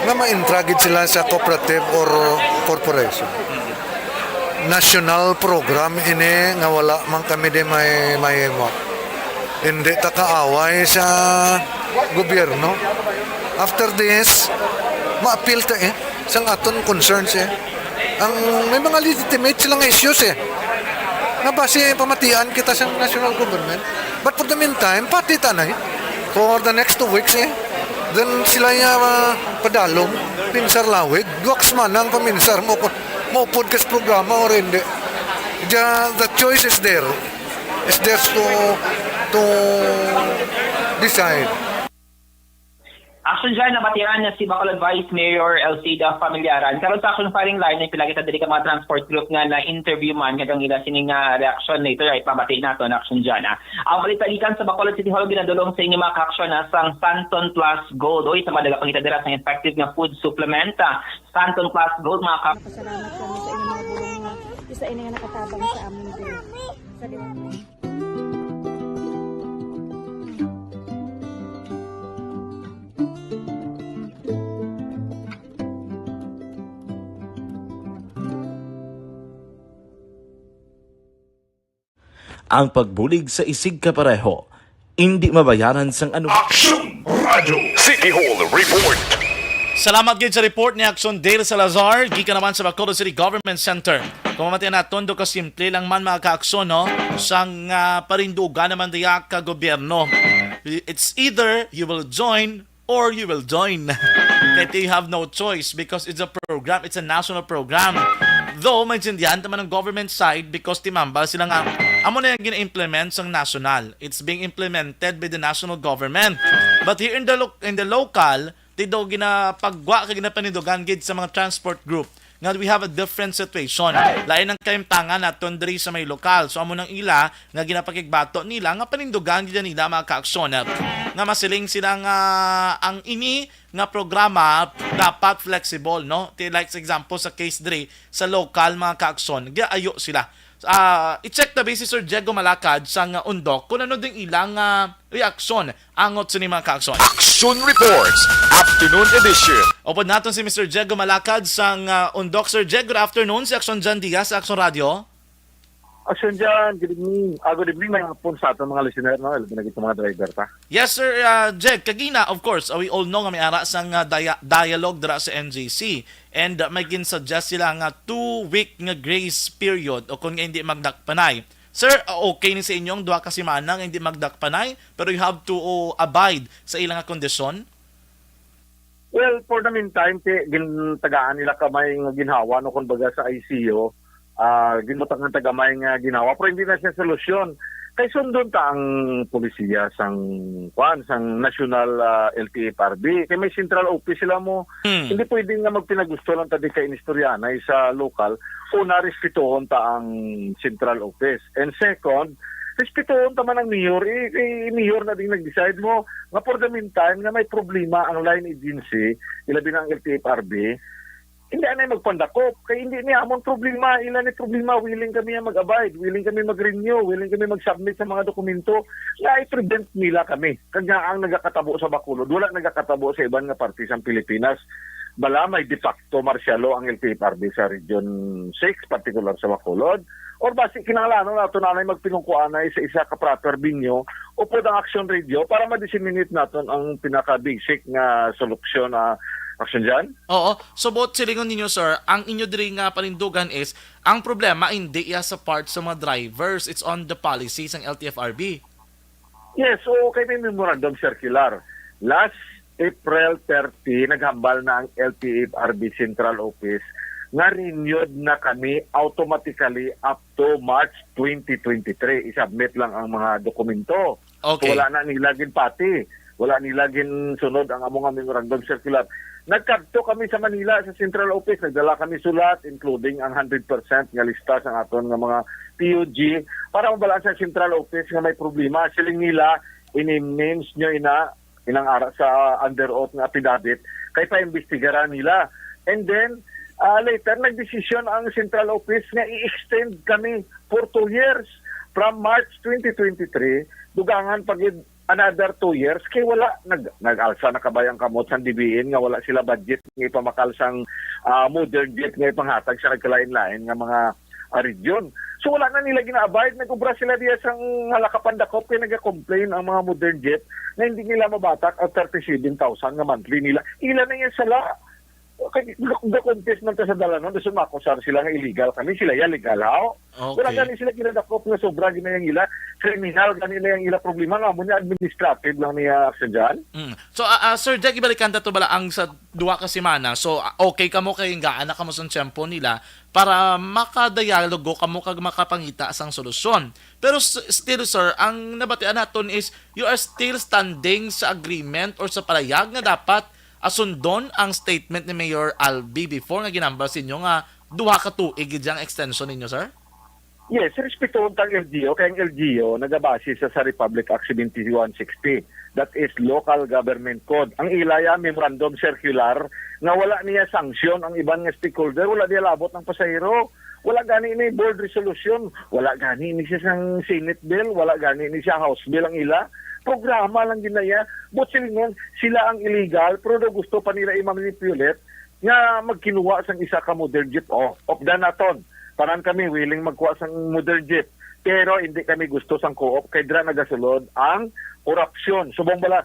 na ma-intragid sila sa cooperative or corporation. National program ini nga wala man kami di may mahimo. Hindi ta kaaway sa gobyerno. After this, ma-appeal ta sang aton concerns ang may mga legitimate silang issues na base pamatian kita sa national government, but for the meantime pati tanay for the next 2 weeks then sila padalong pinsar lawig duwaks man ang paminsar mo podcast programa or hindi. The choice is there to decide. Action dyan, nabatiran na si Bacolod Vice Mayor Elcida Familyaran. Karoon sa action firing line, ay pilagita dili ka mga transport group nga na interview man kagang ila sining reaction later ay pabati nato na action dyan. Ang balitalikan sa Bacolod City Hall ginadulong sa inyo mga ka-action sang Santon Plus Gold o sa madaga pangita dira sa effective nga food supplement. Santon Plus Gold mga ka. Pasalamat kami sa inyo mga bulong nga isa ini nga nakatabang sa amin din. Sa ang pagbulig sa isig kapareho. Hindi mabayaran sang ano. Action Radio City Hall Report. Salamat gid sa report ni Action Dale Salazar, gikan naman sa Bacolod City Government Center. Kung mamatian na tondo ka simple lang man mga ka-aksyon, no? Sang parindugan naman diya ka gobyerno. It's either you will join or you will join. Kaya you have no choice because it's a program, it's a national program. Though, maintindihan naman ng government side because timambal sila nga, amo na yung gina-implement sa national. It's being implemented by the national government. But here in the local, di daw ginapagwa ka ginapanindugan gid sa mga transport group. Nga we have a different situation. Lain ng kaimtangan at tundri sa may lokal. So amo nang ila nga ginapakigbato nila nga panindugan gid nila mga ka-aksyon. Nga masiling sila nga ang ini nga programa dapat flexible, no? Like sa example sa case dre sa local mga ka-aksyon, giayo sila. I-check na si Sir Diego Malacad sa undok kung ano ding ilang reaksyon angot sa ni mga ka-aksyon. Action Reports, Afternoon Edition. Upod natin si Mr. Diego Malacad sa undok. Sir Diego, good afternoon. Si Action Jan Diaz sa Action Radio. Action dyan, good evening. Good evening, may hapon sa ating mga listener, no? Pinagit mga driver ta. Yes, Sir Jeg. Kagina, of course, we all know nga may ara sang dialogue dara sa NJC. And may gin-suggest sila nga 2-week nga grace period o kung nga hindi magdakpanay. Sir, okay ni sa inyong duha ka semana nga hindi magdakpanay pero you have to abide sa ilang kondisyon? Well, for the meantime, gintagaan nila kamay nga ginhawa no kung baga sa ICO. Ginutang ng tagamay nga ginawa pero hindi na siya solusyon. Kay sundon ta ang polisiya sang national LTFRB. Kay may central office sila mo. Hindi pwedeng nga magpinagusto lang tadi kay inistoryanay sa local. Una, respetuhon ta ang central office. And second, respetuhon ta man ang mayor. Mayor na din nag-decide mo nga for the meantime nga may problema ang line agency, ilabi ng LTFRB. Hindi anay magpandakop. Kaya hindi niya among problema. Ilan ni problema. Willing kami mag-abide. Willing kami mag-renew. Willing kami mag-submit sa mga dokumento. Na i-prevent nila kami. Kanya ang nagakatabo sa Bacolod. Wala nagakatabo sa ibang nga party sa Pilipinas. Bala may de facto martialo ang LTFRB sa Region 6, particular sa Bacolod. Or basi kinahanglan nato na magpinungkuanay sa isa ka proper binyo o pod ang Action Radio para ma-disseminate naton ang pinaka-basic nga solusyon na action dyan? Oo. So, both silingon ninyo, sir, ang inyo diri nga panindugan is, ang problema hindi iya sa part sa mga drivers. It's on the policies ng LTFRB. Yes, so kay may memorandum circular. Last April 30, naghambal na ang LTFRB Central Office nga renewed na kami automatically up to March 2023. I-submit lang ang mga dokumento. Okay. So, wala na nilagin pati. Wala nilagin sunod ang among memorandum circular. Nagkadto kami sa Manila sa Central Office, nagdala kami sulat including ang 100% nga lista sa aton nga mga PUG para mabalaan sa Central Office nga may problema. Siling nila names nyo inang ara sa under oath nga affidavit kay pa-imbestigaran nila. And then later nagdesisyon ang Central Office nga i-extend kami for 2 years from March 2023 dugangan pag another 2 years kay wala nag-alsa na kabayang kamot sa DBN nga wala sila budget nga ipamakal sang modern jet nga ipanghatag sa nagkalain-lain nga mga region. So wala na nila gina-abide, nag-ubra sila diya sang halakapandakop kay nag-complain ang mga modern jet na hindi nila mabatak at 37,000 nga monthly nila. Ilan na yan sala? The-contest man ta sa dalanon, doon makusar sila nga illegal kami, sila yan legal how? Okay. Wala gani sila kinadakop nga sobra ginayang ila, criminal gani na yung ila problema nga mo niya administrative lang niya action dyan. So, Sir Jag, ibalikan to bala ang sa 2 ka semana. So, okay ka mo kay gaana ka mo sa tempo nila para makadialogo ka mo kag makapangita sang solusyon. Pero still, sir, ang nabatian naton is you are still standing sa agreement or sa palayag nga dapat asundon ang statement ni Mayor Albi before nga ginambal sa inyo nga 2 ka tuig ang extension ninyo, sir? Yes, respetuhon tang LGO. Kaya ang LGO nagabase sa Republic Act 7160. That is Local Government Code. Ang ilaya memorandum circular nga wala niya sanksyon ang ibang nga stakeholder, wala niya labot ng pasahero. Wala gani ni board resolution, wala gani ni siya sang Senate bill, wala gani ni siya House bill ang ila. Programa lang ginaya. But sila ang illegal, pero gusto pa nila i-manipulate nga magkinuha sang isa ka modern jet of the naton. Tanan kami willing magkuha sang modern jeep. Pero hindi kami gusto sang co-op kay dira nagasulod ang korupsyon. Subong bala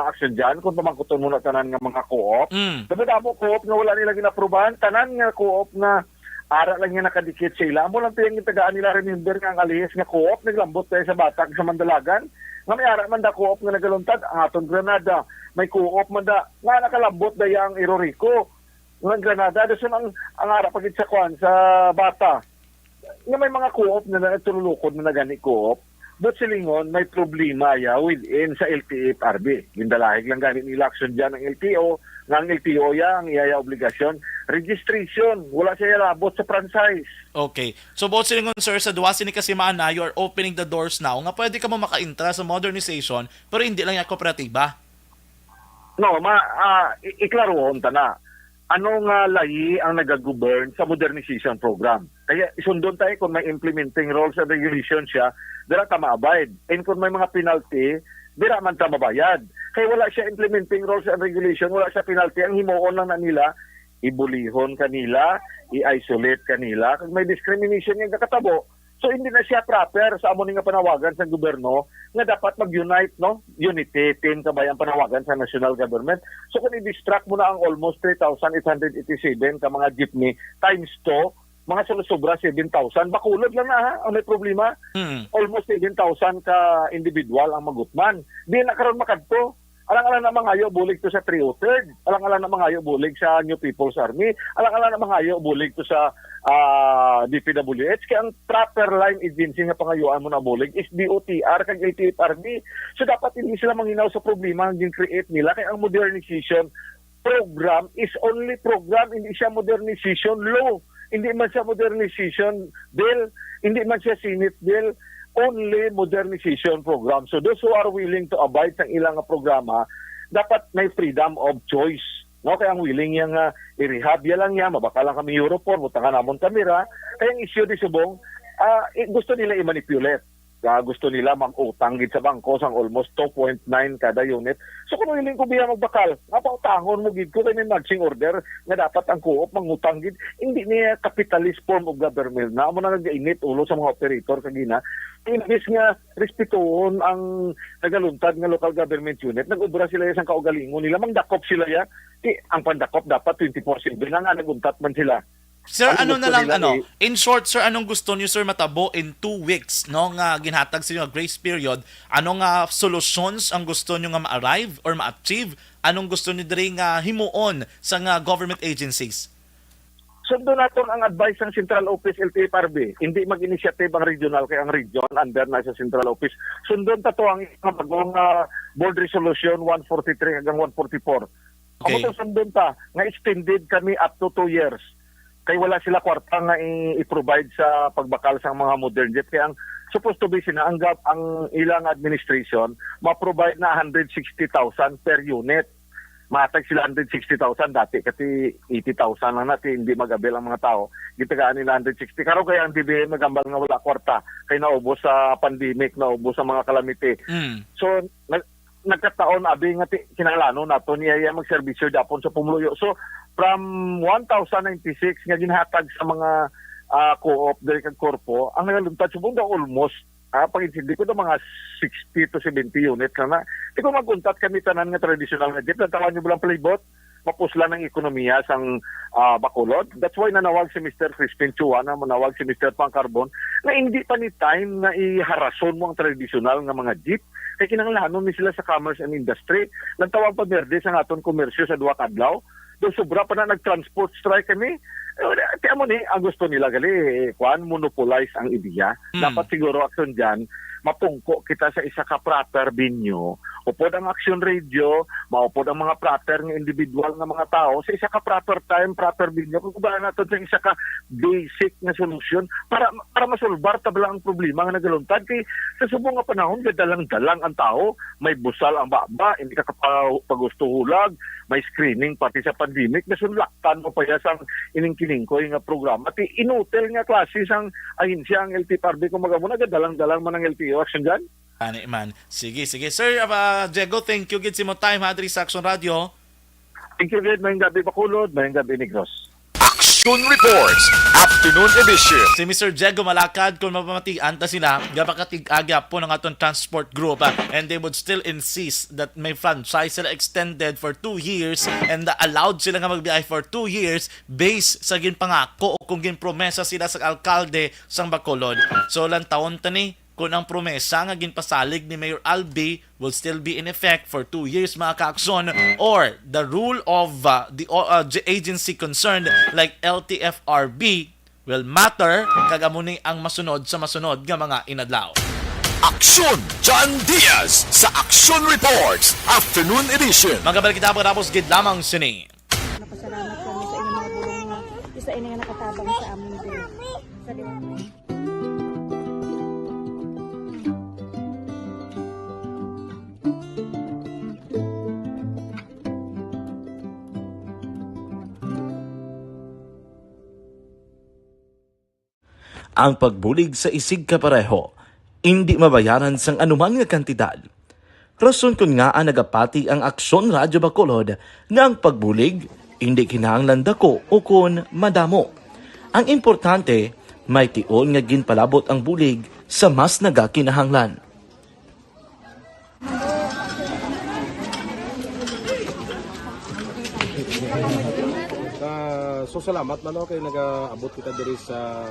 action dyan kung pamangkuton muna tanan nga mga co-op. Damo co-op nga wala nila ginaprubahan, tanan nga co-op nga ara lang nga nakadikit sila. Amo lang tiyang tagaan nila remember nga ang alihis nga co-op naglambot tayo sa Batak sa Mandalagan. Nga may ara man da co-op nga nagaluntad ang aton Granada. May co-op man da nga nakalambot daya ang Irorico. Nga Granada doon ang ara pagit sa kwan sa Bata. Nga may mga co-op na natululukod na nagani co-op. But silingon, may problema within sa LTFRB. Gindalahig lang ganit nila action dyan ng LTO. Nga ang LTO ang iyaya obligasyon. Registration, wala siya labot sa franchise. Okay. So, both silingon, sir, sa duwasin ni Kasimana, you are opening the doors now. Nga pwede ka mo maka-intra sa modernization, pero hindi lang yung kooperatiba. No, iklarohon ta na. Ano nga layi ang nag-govern sa modernization program? Kaya isundon tayo kung may implementing rules and regulations siya, dira ta ma-abide. And kung may mga penalty, dira man ta mabayad. Kaya wala siya implementing rules and regulation, wala siya penalty. Ang himuon lang na nila, ibulihon kanila, i-isolate kanila. Kung may discrimination yung kakatabo, so hindi na siya proper sa amo nga panawagan sa gobyerno nga dapat mag-unite, no? Unity team kabayang panawagan sa national government. So kung i-distract mo na ang almost 3,887 ka mga jeepney times 2, mga sobra 7,000, bakulod lang na ha, ang may problema. Almost 7,000 ka individual ang magutman. Di na karon makadto. Alang-alang na mangayo bulig to sa 303rd. Alang-alang na mangayo bulig sa New People's Army. Alang-alang na mangayo bulig to sa DPWH. Kaya ang proper line agency nga pangayuan mo na bulig is DOTR kag LTFRB. So dapat hindi sila manginaw sa problema ang create nila. Kaya ang modernization program is only program, hindi siya modernization law. Hindi man siya modernization bill, hindi man siya Senate bill, only modernization program. So those who are willing to abide sa ilang programa, dapat may freedom of choice. No, kaya ang willing yang i-rehab ya lang yan, mabaka lang kami Europol, mutangan namon kamera. Kaya ang issue di subong, gusto nila i-manipulate. Gusto nila mag-utang gid sa bangko sang almost 2.9 kada unit. So kung willing ko biya magbakal, napautangon mo gid ko kay may matching order nga dapat ang co-op mangutang gid. Hindi niya capitalist form of government na amo na nag-init ulo sa mga operator kagina. Imbis nga respetuhon ang nagaluntad nga local government unit, nag-ubra sila sa kaugalingon nila, mangdakop sila ya. Ang pandakop dapat 24/7 na nga naguntat man sila. Sir, in short, sir, anong gusto niyo, sir, matabo in 2 weeks, no, nga ginhatag sa inyo grace period, anong solutions ang gusto niyo nga ma-arrive or ma-achieve? Anong gusto niyo diri nga himuon sa nga government agencies? Sundo naton ang advice ng Central Office LTFRB. Hindi mag-initiative ang regional kay ang region under na sa Central Office. Sundon ta to ang bagong board resolution 143 hanggang 144. Okay. Amo sundon ta nga extended kami up to 2 years. Kay wala sila kwarta nga i-provide sa pagbakal sa mga modern jet. Kaya ang supposed to be sinaanggap ang ilang administration, ma-provide na 160,000 per unit. Matag sila 160,000 dati kasi 80,000 lang natin, hindi mag-avail ang mga tao. Gitagaan nila 160. Karo kaya ang DBM magambal nga wala kwarta. Kaya naubos sa pandemic, naubos sa mga calamity. So, nagkataon abi nga kinahanglan nato niya magserbisyo dapon sa Pumluyo. So from 1,096 nga ginhatag sa mga co-op diri kag korpo, ang nagaluntad subong daw almost pag-intindi ko mga 60 to 70 units na. Di ko maguntat kami tanan nga traditional nga jet. Natawan nyo bilang playbot, mapusla ng ekonomiya sang Bacolod. That's why nanawag si Mr. Crispin Chua, na manawag si Mr. Pangcarbon, na hindi pa ni time na iharason mo ang traditional nga mga jeep. Kaya kinanglanon ni sila sa commerce and industry. Nagtawag pa berde sa aton komersyo sa duwa kadlaw. Doon sobra pa na nag-transport strike kami. Kaya mo ni, ang gusto nila gali, monopolize ang ideya. Dapat siguro action dyan, mapungko kita sa isa ka proper venue. Upod ang action radio, maupod ang mga proper ng individual ng mga tao sa isa ka proper time, proper venue. Kung ba natin sa isa ka basic na solution para masolbar tabla ang problema nga nagaluntad. Kaya sa subong nga panahon, gadalang-dalang ang tao, may busal ang baba, hindi ka pagusto hulag, may screening pati sa pandemic, nasulaktan mo pa yasang ining-kining ko yung programa. At inutel nga klase sang ahinsya ang LTFRB kung magamuna, gadalang-dalang man ang LTO action dyan. Ani man. Sige. Sir, Diego, thank you gid sa mo time ha diri sa Action Radio. Thank you gid, mayong gabi Bacolod, mayong gabi Negros. Action! Action Reports, Afternoon Edition. Si Mr. Diego Malakad, kung mapamatian ta sila, gapakatig-aga po ng atong transport group and they would still insist that may franchise sila extended for 2 years and allowed sila nga magbiyahe for 2 years based sa ginpangako o kung ginpromesa sila sa alkalde sang Bacolod. So lang taon tani, kung ang promesa nga ginpasalig ni Mayor Albi will still be in effect for 2 years mga kaakson, or the rule of the agency concerned like LTFRB will matter kagamuni ang masunod sa masunod nga mga inadlaw. Aksyon John Diaz sa Action Reports, Afternoon Edition. Magabalik kita pagkatapos gid lamang sini. Napasalamat kami sa inyong mga bulong nga isa ini nga nakatabang sa aming diri. Sa Ang pagbulig sa isig kapareho, hindi mabayaran sang anuman nga kantidad. Rason kun nga ang nagapati ang Aksyon Radyo Bacolod nga ang pagbulig hindi kinahanglan dako o kun madamo. Ang importante, may tion nga ginpalabot ang bulig sa mas nagakinahanglan. So salamat man kay nagaabot kita diri sa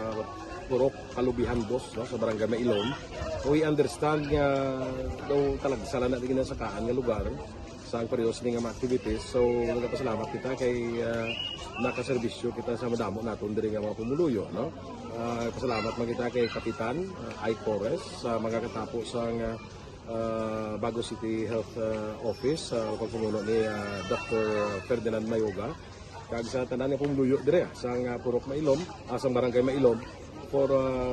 Purok Kalubihan Dos, no, sa Barangay Mailom. We understand nga daw talaga sala na din sa kaan nga lugar sa periyos ni nga mga activities. So nagapasalamat kita kay nakaserbisyo kita sa madamo naton diri nga mga pumuluyo, no. Pasalamat man kita kay Kapitan I. Torres sa mga katapo sa Bago City Health Office sa pagpumuno ni Dr. Ferdinand Mayoga. Kag sa tanan nga pumuluyo dire sa Purok Mailom, sa Barangay Mailom for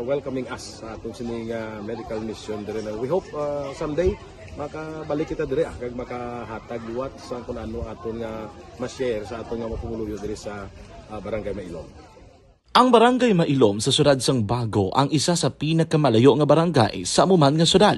welcoming us sa atong sining medical mission dire. We hope someday makabalik kita dire kag makahatag liwat sa kun ano aton nga ma-share sa aton nga mapumuluyo dire sa Barangay Mailom. Ang Barangay Mailom sa syudad sang Bago ang isa sa pinakamalayo nga barangay sa amuman nga syudad.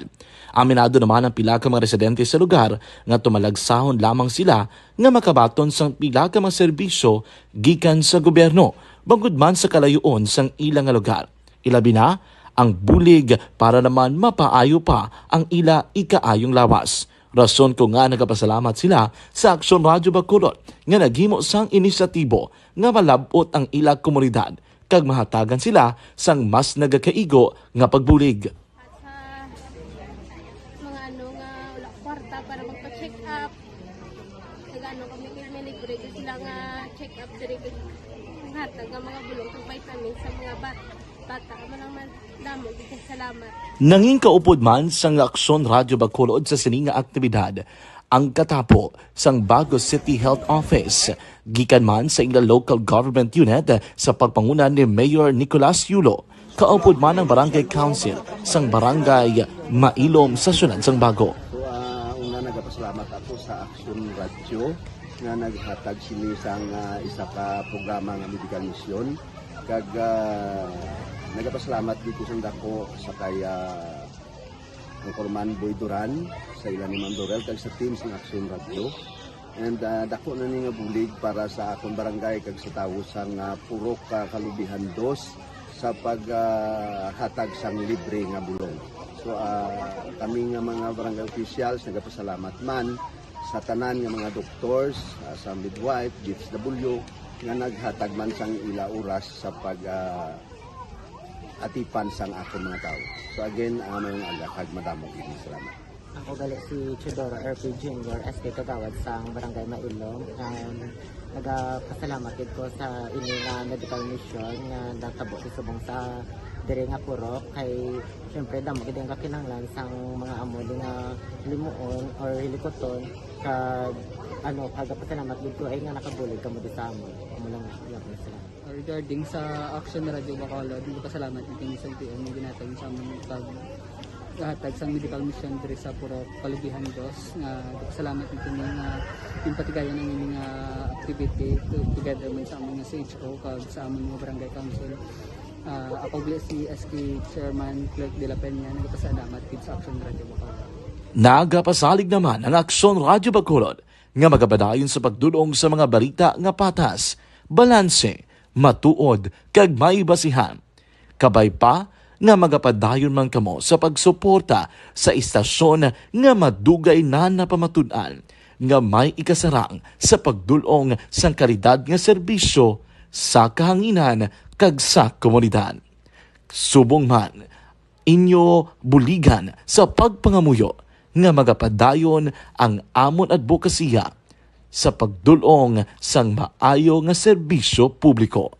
Aminado naman ang pila ka mga residente sa lugar nga tumalagsahon lamang sila nga makabaton sang pila ka mga serbisyo gikan sa gobyerno bangod man sa kalayoon sang ilang nga lugar. Ilabi na ang bulig para naman mapaayo pa ang ila ikaayong lawas. Rason ko nga nagapasalamat sila sa Aksyon Radyo Bacolod nga naghimo sang inisyatibo nga malabot ang ila komunidad kag mahatagan sila sang mas nagakaigo nga pagbulig. Mga ano nga wala kwarta para magpa-check up. Nagano kami libre sila nga check up diri hatag ang mga bulong kag vitamin sa mga bata man damo gid salamat. Nanging kaupod man sang Aksyon Radyo Bacolod sa sining nga aktibidad ang katapo sang Bago City Health Office gikan man sa ila local government unit sa pagpangunan ni Mayor Nicolas Yulo. Kaupod man ang Barangay Council sang Barangay Mailom sa syudad sang Bago. So una nagapasalamat ako sa Aksyon Radio nga naghatag sini sang isa ka programa nga medical mission kag nagapasalamat dito sa dako sa kaya ang Corman Boy Duran sa ilan ni Ma'am Dorel kag sa team ng Aksyon Radio. And dako na ni nga bulig para sa akong barangay kag sa tawo sang Purok Kalubihan Dos sa paghatag sang libre nga bulong. So kami nga mga barangay officials nagapasalamat man sa tanan nga mga doctors, sa midwife, DSW nga naghatag man sang ila oras sa pag atipan sang akong mga tao. So again, mayong agakag madamo gid salamat. Ako gali si Chidoro RP Jr. SK Kagawad sa Barangay Mailom. Nagapasalamat ko sa ini nga medical mission nga natabo sa subong sa diri nga Purok kay syempre damo gid ang kakinahanglan sang mga amuli nga limuon or hilikoton kag pagapasalamat dito ay nga nakabulig kamo di sa amon. Amo lang sila. Regarding sa Aksyon Radio Bacolod, pasalamat din sa PM na ginatag sa among paghatag sa medical mission diri sa Purok Kalubihan Dos. Pasalamat din nga yung patigayan ng inyong activity together man sa among CHO kag sa among mga barangay council. Ako si SK Chairman Clerk de la Peña nagpasalamat din sa Aksyon Radio Bacolod. Nagapasalig naman ang Aksyon Radyo Bacolod nga magabadayon sa pagdulong sa mga balita nga patas, balanse, matuod kag may basihan. Kabay pa nga magapadayon man kamo sa pagsuporta sa istasyon nga madugay na napamatud-an nga may ikasarang sa pagdulong sang kalidad nga serbisyo sa kahanginan kag sa komunidad. Subong man, inyo buligan sa pagpangamuyo nga magapadayon ang amon advokasya sa pagdulong sang maayo nga serbisyo publiko.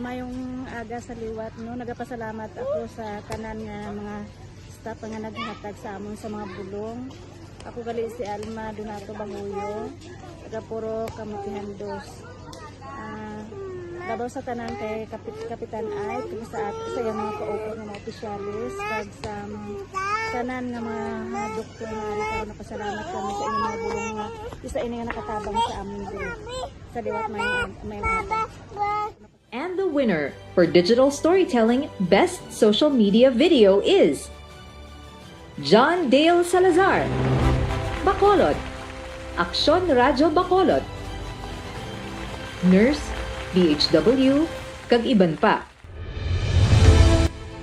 Mayong aga sa liwat, no, nagapasalamat ako sa tanan nga mga staff nga naghatag sa amon sa mga bulong. Ako gali si Alma Donato Banguyo, taga Puro Kamutihan 2. Dabaw sa tanan kay Kapitan Ay, kung sa yung mga ka-open ng mga opisyalis, kag sa tanan nga mga doktor nga rin napasalamat kami sa inyong mga bulong nga isa ini nga nakatabang sa amin din. Sa liwat may aga. And the winner for Digital Storytelling Best Social Media Video is John Dale Salazar, Bacolod, Aksyon Radyo Bacolod, Nurse, DHW, kag iban pa.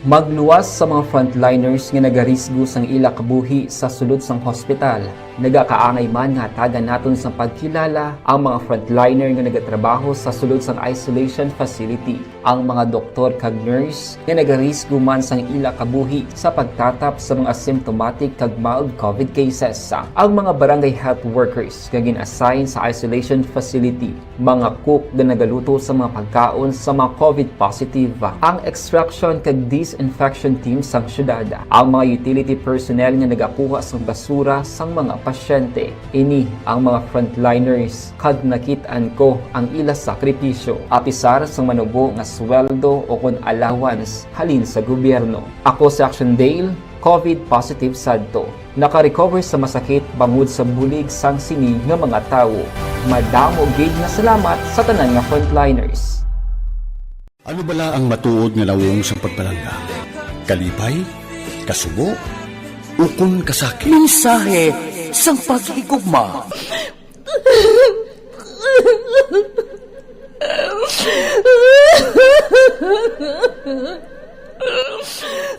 Magluwas sa mga frontliners nga nagarisgo sang ila kabuhi sa sulod sang hospital. Nagakaangay man nga hatagan naton sa pagkilala ang mga frontliner nga nagatrabaho sa sulod sang isolation facility. Ang mga doktor kag nurse nga nagarisgo man sang ila kabuhi sa pagtatap sa mga asymptomatic kag mild COVID cases. Ang mga barangay health workers nga gin-assign sa isolation facility, mga cook nga nagaluto sa mga pagkaon sa mga COVID positive, ang extraction kag disinfection team sang syudad, ang mga utility personnel nga nagakuha sang basura sang mga pasyente. Ini ang mga frontliners kag nakit-an ko ang ila sakripisyo apisar sang manubo nga sweldo o kun allowance halin sa gobyerno. Ako si Action Dale, COVID positive sadto. Naka-recover sa masakit bangod sa bulig sang sini nga mga tawo. Madamo gid nga salamat sa tanan nga frontliners. Ano bala ang matuod nga lawong sa pagpalangga? Kalipay? Kasubo? Ukon kasakit? Mensahe sang paghigugma.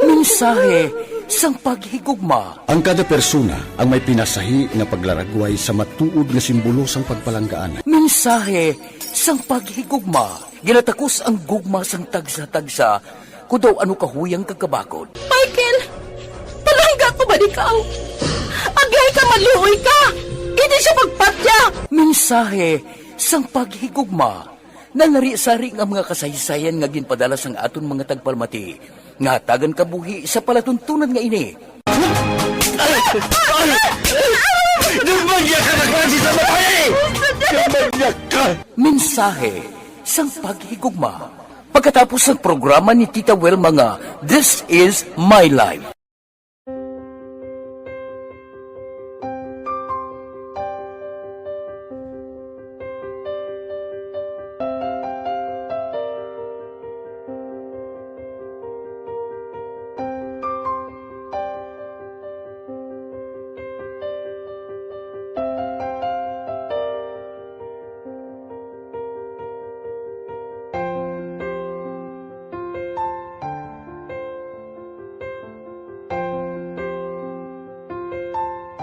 Mensahe sang paghigugma. Ang kada persona ang may pinasahi nga paglaragway sa matuod nga simbolo sang pagpalanggaan. Mensahe sang paghigugma. Ginatakos ang gugma sang tagsa-tagsa kung daw ano kahuyang kagkabakod. Michael! Palangga ko ba di ka? Agay ka, maluoy ka! Hindi siya magpatya! Mensahe sang paghigugma. Nanari-sari nga mga kasaysayan nga ginpadala sang aton mga tagpalmati. Nga tagan kabuhi sa palatuntunan nga ini. Dumagya ka na klase sa matay! Dumagya ka! Mensahe sang paghigugma. Pagkatapos ng programa ni Tita Welma nga, This is My Life.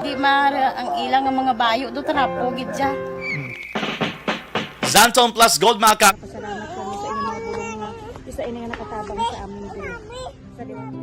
Di mara ang ilang mga bayo do tarapogid siya. Zanton Plus Gold mga ka... Pasalamat kami sa inyong mga bulong nga isa ini nga nakatabang sa amin din. Sa liwat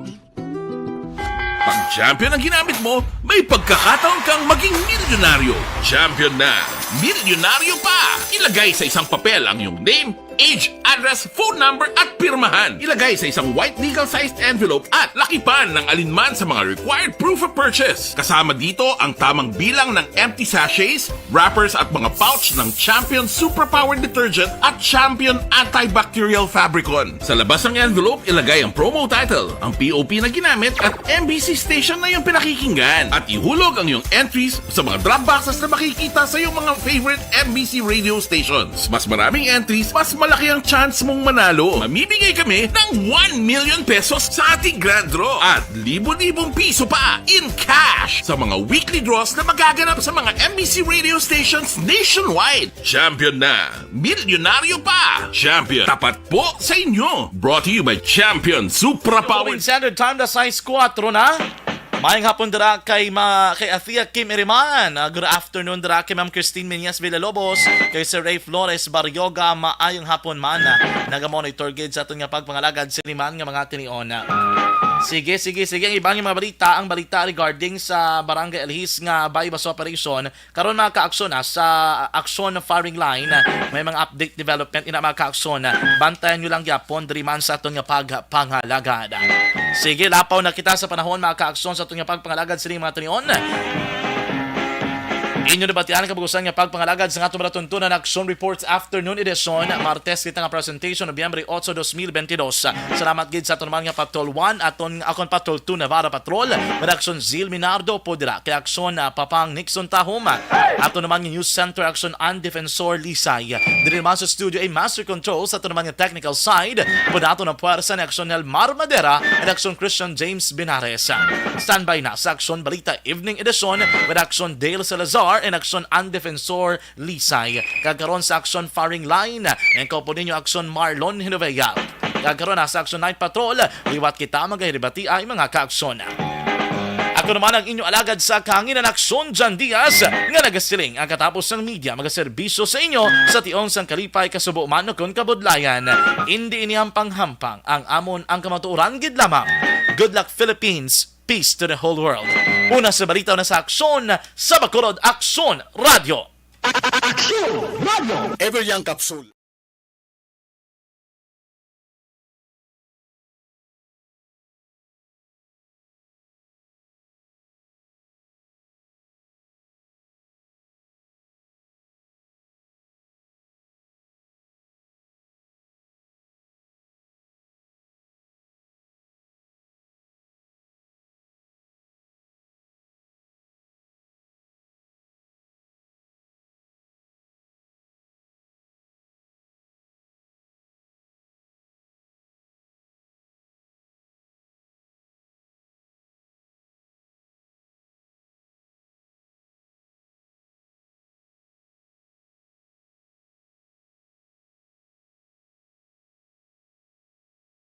Pag champion ang ginamit mo, may pagkakataon kang maging milyonaryo. Champion na! Milyonaryo pa! Ilagay sa isang papel ang iyong name, age, address, phone number at pirmahan. Ilagay sa isang white legal-sized envelope at lakipan ng alinman sa mga required proof of purchase. Kasama dito ang tamang bilang ng empty sachets, wrappers at mga pouch ng Champion Superpower Detergent at Champion Antibacterial Fabricon. Sa labas ng envelope, ilagay ang promo title, ang POP na ginamit at MBC station na yung pinakikinggan. At ihulog ang iyong entries sa mga drop boxes na makikita sa iyong mga favorite MBC radio stations. Mas maraming entries, mas malaki ang chance mong manalo. Mamimigay kami ng 1 million pesos sa ating grand draw at libo-libong piso pa in cash sa mga weekly draws na magaganap sa mga MBC radio stations nationwide. Champion na, milyonaryo pa. Champion, tapat po sa inyo. Brought to you by Champion Supra Power. Standard Time na size 4 na. Mayang hapon dira kay Athea Kim Iriman. Good afternoon dira kay Ma'am Christine Menyas Villalobos, kay Sir Ray Flores Baryoga. Maayong hapon man. Naga-monitor gid sa aton nga pagpangalagad siniman nga mga tinion. Sige. Ang ibang mga balita, ang balita regarding sa Barangay Alhis nga bypass operation. Karon mga kaaksyon sa aksyon firing line, may mga update development ina mga kaaksyon. Bantayan nyo lang yapon diri man sa aton nga pagpangalagad. Sige, lapaw na kita sa panahon mga kaaksyon sa aton nga pagpangalagad sa mga tinion. Inyo nabatian kabugusan nga pagpangalagad sa atong maratuntunan Action Reports Afternoon Edition. Martes kita nga presentation Nobyembre 8, 2022. Salamat gid sa aton nga Patrol 1 aton akon Patrol 2 Navarra Patrol. Redaksyon Zil Minardo po dira kay Action Papang Nixon Tahom. Aton naman nga News Center Action and Defensor Lisay. Diri naman sa studio ay Master Control sa aton nga technical side. Podato na puwersa ni Action Elmar Madera at Action Christian James Binares. Standby na sa Action Balita Evening Edition with Action Dale Salazar and Action and Defensor Lisay. Kagaron sa Action Firing Line and kaupo ninyo Action Marlon Hinovea. Kagaron na sa Action Night Patrol, liwat kita magahiribati ay mga kaaksyon. Ako naman ang inyo alagad sa kahanginan Aksyon Jan Diaz nga nagasiling ang katapos ng media magaserbisyo sa inyo sa tiong sang kalipay kasubo man kon kabudlayan. Hindi inihang panghampang ang amon ang kamatuoran gid lamang. Good luck Philippines. Peace to the whole world. Una sa balita na sa Aksyon sa Bacolod Aksyon Radio. Aksyon Radio! Ever Young Capsule.